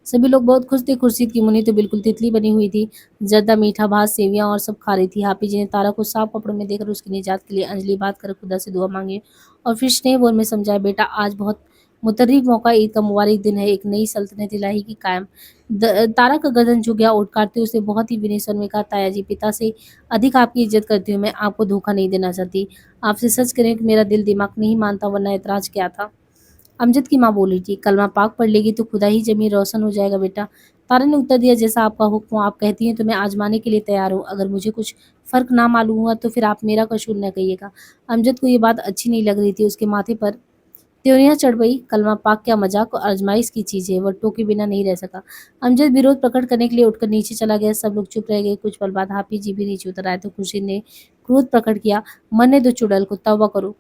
सभी लोग बहुत खुश थे। खुर्शीद की मुन्नी तो बिल्कुल तितली बनी हुई थी। जर्दा, मीठा भात, सेवियां और सब खा रही थी। हाफिज जी ने तारा को साफ कपड़ों में देकर उसकी निजात के लिए अंजलि बात कर खुदा से दुआ मांगी और फिर स्नेह बोल में समझाया, बेटा आज बहुत मुतर्रिक मौका, ईद का मुबारक दिन है, एक नई सल्तनत इलाही की कायम। तारा का गर्दन झुक गया। उठ काटते उसने बहुत ही विनय स्वर में कहा, ताया जी, पिता से अधिक आपकी इज्जत करती हूँ मैं, आपको धोखा नहीं देना चाहती। आपसे सच करें कि मेरा दिल दिमाग नहीं मानता, वरना एतराज क्या था। अमजद की माँ बोली थी, कलमा पाक पढ़ लेगी तो खुदा ही जमीन रोशन हो जाएगा बेटा। तारा ने उत्तर दिया, जैसा आपका हुक्म हो, आप कहती हैं तो मैं आजमाने के लिए तैयार हूँ। अगर मुझे कुछ फर्क ना मालूम हुआ तो फिर आप मेरा कसूर न कहिएगा। अमजद को ये बात अच्छी नहीं लग रही थी। उसके माथे पर त्योरियां चढ़ गई। कलमा पाक क्या मजाक और आजमाइश की चीज है। वह टोके बिना नहीं रह सका। अमजद विरोध प्रकट करने के लिए उठकर नीचे चला गया। सब लोग चुप रह गए। कुछ पल बाद हाफिज जी भी नीचे उतर आए तो खुर्शीद ने क्रोध प्रकट किया, मरने दो चुड़ैल को, तौबा करो।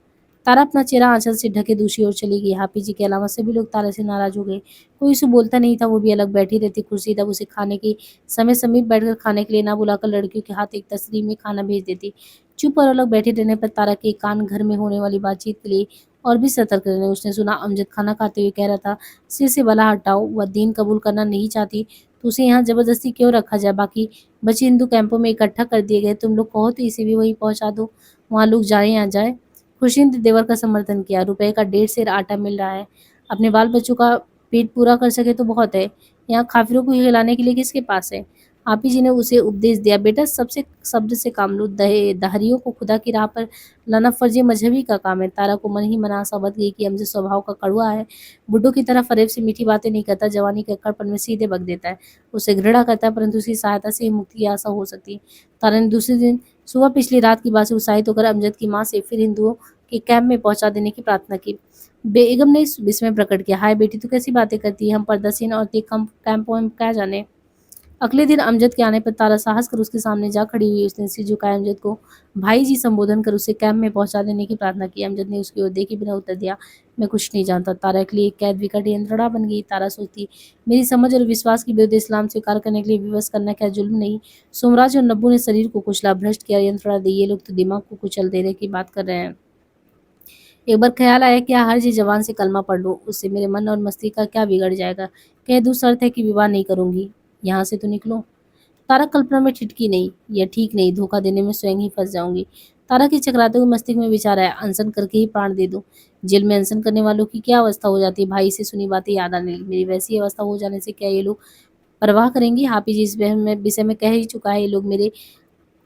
तारा अपना चेहरा आंचल से ढके दूसरी ओर चली गई। हाफिज जी के अलावा सभी लोग तारा से नाराज हो गए। कोई उसे बोलता नहीं था, वो भी अलग बैठी रहती। खुर्शीद अब उसे खाने के समय समीप बैठकर खाने के लिए ना बुलाकर लड़कियों के हाथ एक तस्रीर में खाना भेज देती। चुप और अलग बैठे रहने पर तारा के कान घर में होने वाली बातचीत के लिए और भी सतर्क रहने। उसने सुना अमजद खाना खाते हुए कह रहा था, सिर से बला हटाओ, वह दीन कबूल करना नहीं चाहती तो उसे यहाँ जबरदस्ती क्यों रखा जाए। बाकी बच्चे हिंदू कैंपों में इकट्ठा कर दिए गए, तुम लोग कहो तो इसे भी वहीं पहुंचा दो, वहाँ लोग जाए या जाए। खुर्शीद देवर का समर्थन किया। रुपए का 1.5 सेर आटा मिल रहा है। अपने बाल बच्चों का पेट पूरा कर सके तो बहुत है। यहाँ काफिरों को खिलाने के लिए किसके पास है? आप ही जी ने उसे उपदेश दिया, बेटा सबसे शब्द से काम लो, दहरियों को खुदा की राह पर लाना फर्ज मजहबी का काम है। तारा को मन ही मना समझ गई कि अमजद स्वभाव का कड़वा है। बुड्ढों की तरह फरेब से मीठी बातें नहीं करता, जवानी के अक्कड़पन में सीधे बक देता है। उसे घृणा करता है, परंतु उसकी सहायता से ही मुक्ति की आशा हो सकती है। तारा ने दूसरे दिन सुबह पिछली रात की बात से उत्साहित होकर अमजद की माँ से फिर हिंदुओं के कैंप में पहुंचा देने की प्रार्थना की। बेगम ने विस्मय प्रकट किया, हाय बेटी, तू कैसी बातें करती है? हम पर्दासीन और कैंपों में क्या जाने। अगले दिन अमजद के आने पर तारा साहस कर उसके सामने जा खड़ी हुई। उसने सिर झुकाए अमजद को भाई जी संबोधन कर उसे कैंप में पहुंचा देने की प्रार्थना की। अमजद ने उसकी ओर देखे बिना उत्तर दिया, मैं कुछ नहीं जानता। तारा के लिए एक कैद विकट यंत्रणा बन गई। तारा सोचती, मेरी समझ और विश्वास की विरुद्ध इस्लाम स्वीकार करने के लिए विवश करना क्या जुल्म नहीं? सोमराज और नब्बू ने शरीर को कुचला, भ्रष्ट किया, यंत्रणा दी। ये लोग तो दिमाग को कुचल देने की बात कर रहे हैं। एक बार ख्याल आया कि हर जी जवान से कलमा पढ़ लूं, उससे मेरे मन और मस्ती का क्या बिगड़ जाएगा। कह दूं शर्त है कि विवाह नहीं करूंगी। यहाँ से तो निकलो। तारा कल्पना में ठिठकी नहीं, यह ठीक नहीं, धोखा देने में स्वयं ही फंस जाऊंगी। तारा के चकराते हुए मस्तिष्क में विचार आया, अनशन करके ही प्राण दे दूं। जेल में अनशन करने वालों की क्या अवस्था हो जाती है। भाई से सुनी बातें याद आने लगी। मेरी वैसी अवस्था हो जाने से क्या ये लोग परवाह करेंगी? हाफिज इस विषय में कह ही चुका है, ये लोग मेरे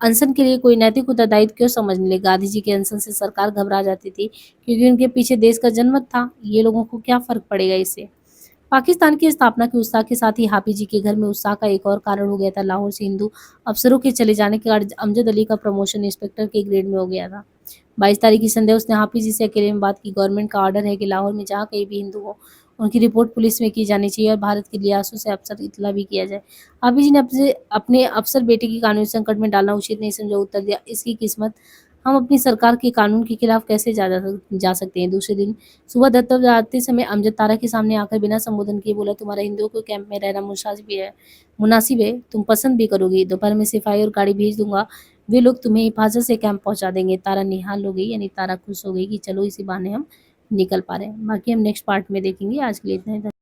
अनशन के लिए कोई नैतिक उत्तरदायित्व क्यों समझने लगे? गांधी जी के अनशन से सरकार घबरा जाती थी, क्योंकि उनके पीछे देश का जनमत था। ये लोगों को क्या फर्क पड़ेगा इससे? पाकिस्तान की स्थापना के उत्साह के साथ ही हाफिज जी के घर में उत्साह का एक और कारण हो गया था। लाहौर से हिंदू अफसरों के चले जाने के बाद अमजद अली का प्रमोशन इंस्पेक्टर के ग्रेड में हो गया था। 22 तारीख की संध्या उसने हाफिज जी से अकेले में बात की। गवर्नमेंट का ऑर्डर है कि लाहौर में जहाँ कहीं भी हिंदू हो, उनकी रिपोर्ट पुलिस में की जानी चाहिए और भारत के लिहाजों से अफसर इतला भी किया जाए। हाफिज जी ने अपने अफसर बेटे की कानूनी संकट में डालना उचित नहीं समझा। उत्तर दिया, इसकी किस्मत हम अपनी सरकार के कानून के खिलाफ कैसे जा सकते हैं। दूसरे दिन सुबह दत्तव आते समय अमजद तारा के सामने आकर बिना संबोधन किए बोला, तुम्हारा हिंदुओं को कैंप में रहना मुनासिब है, तुम पसंद भी करोगी। दोपहर में सिपाही और गाड़ी भेज दूंगा, वे लोग तुम्हें हिफाजत से कैंप पहुंचा देंगे। तारा निहाल हो गई, यानी तारा खुश हो गई कि चलो इसी बहाने हम निकल पा रहे हैं। बाकी हम नेक्स्ट पार्ट में देखेंगे। आज के लिए इतना ही।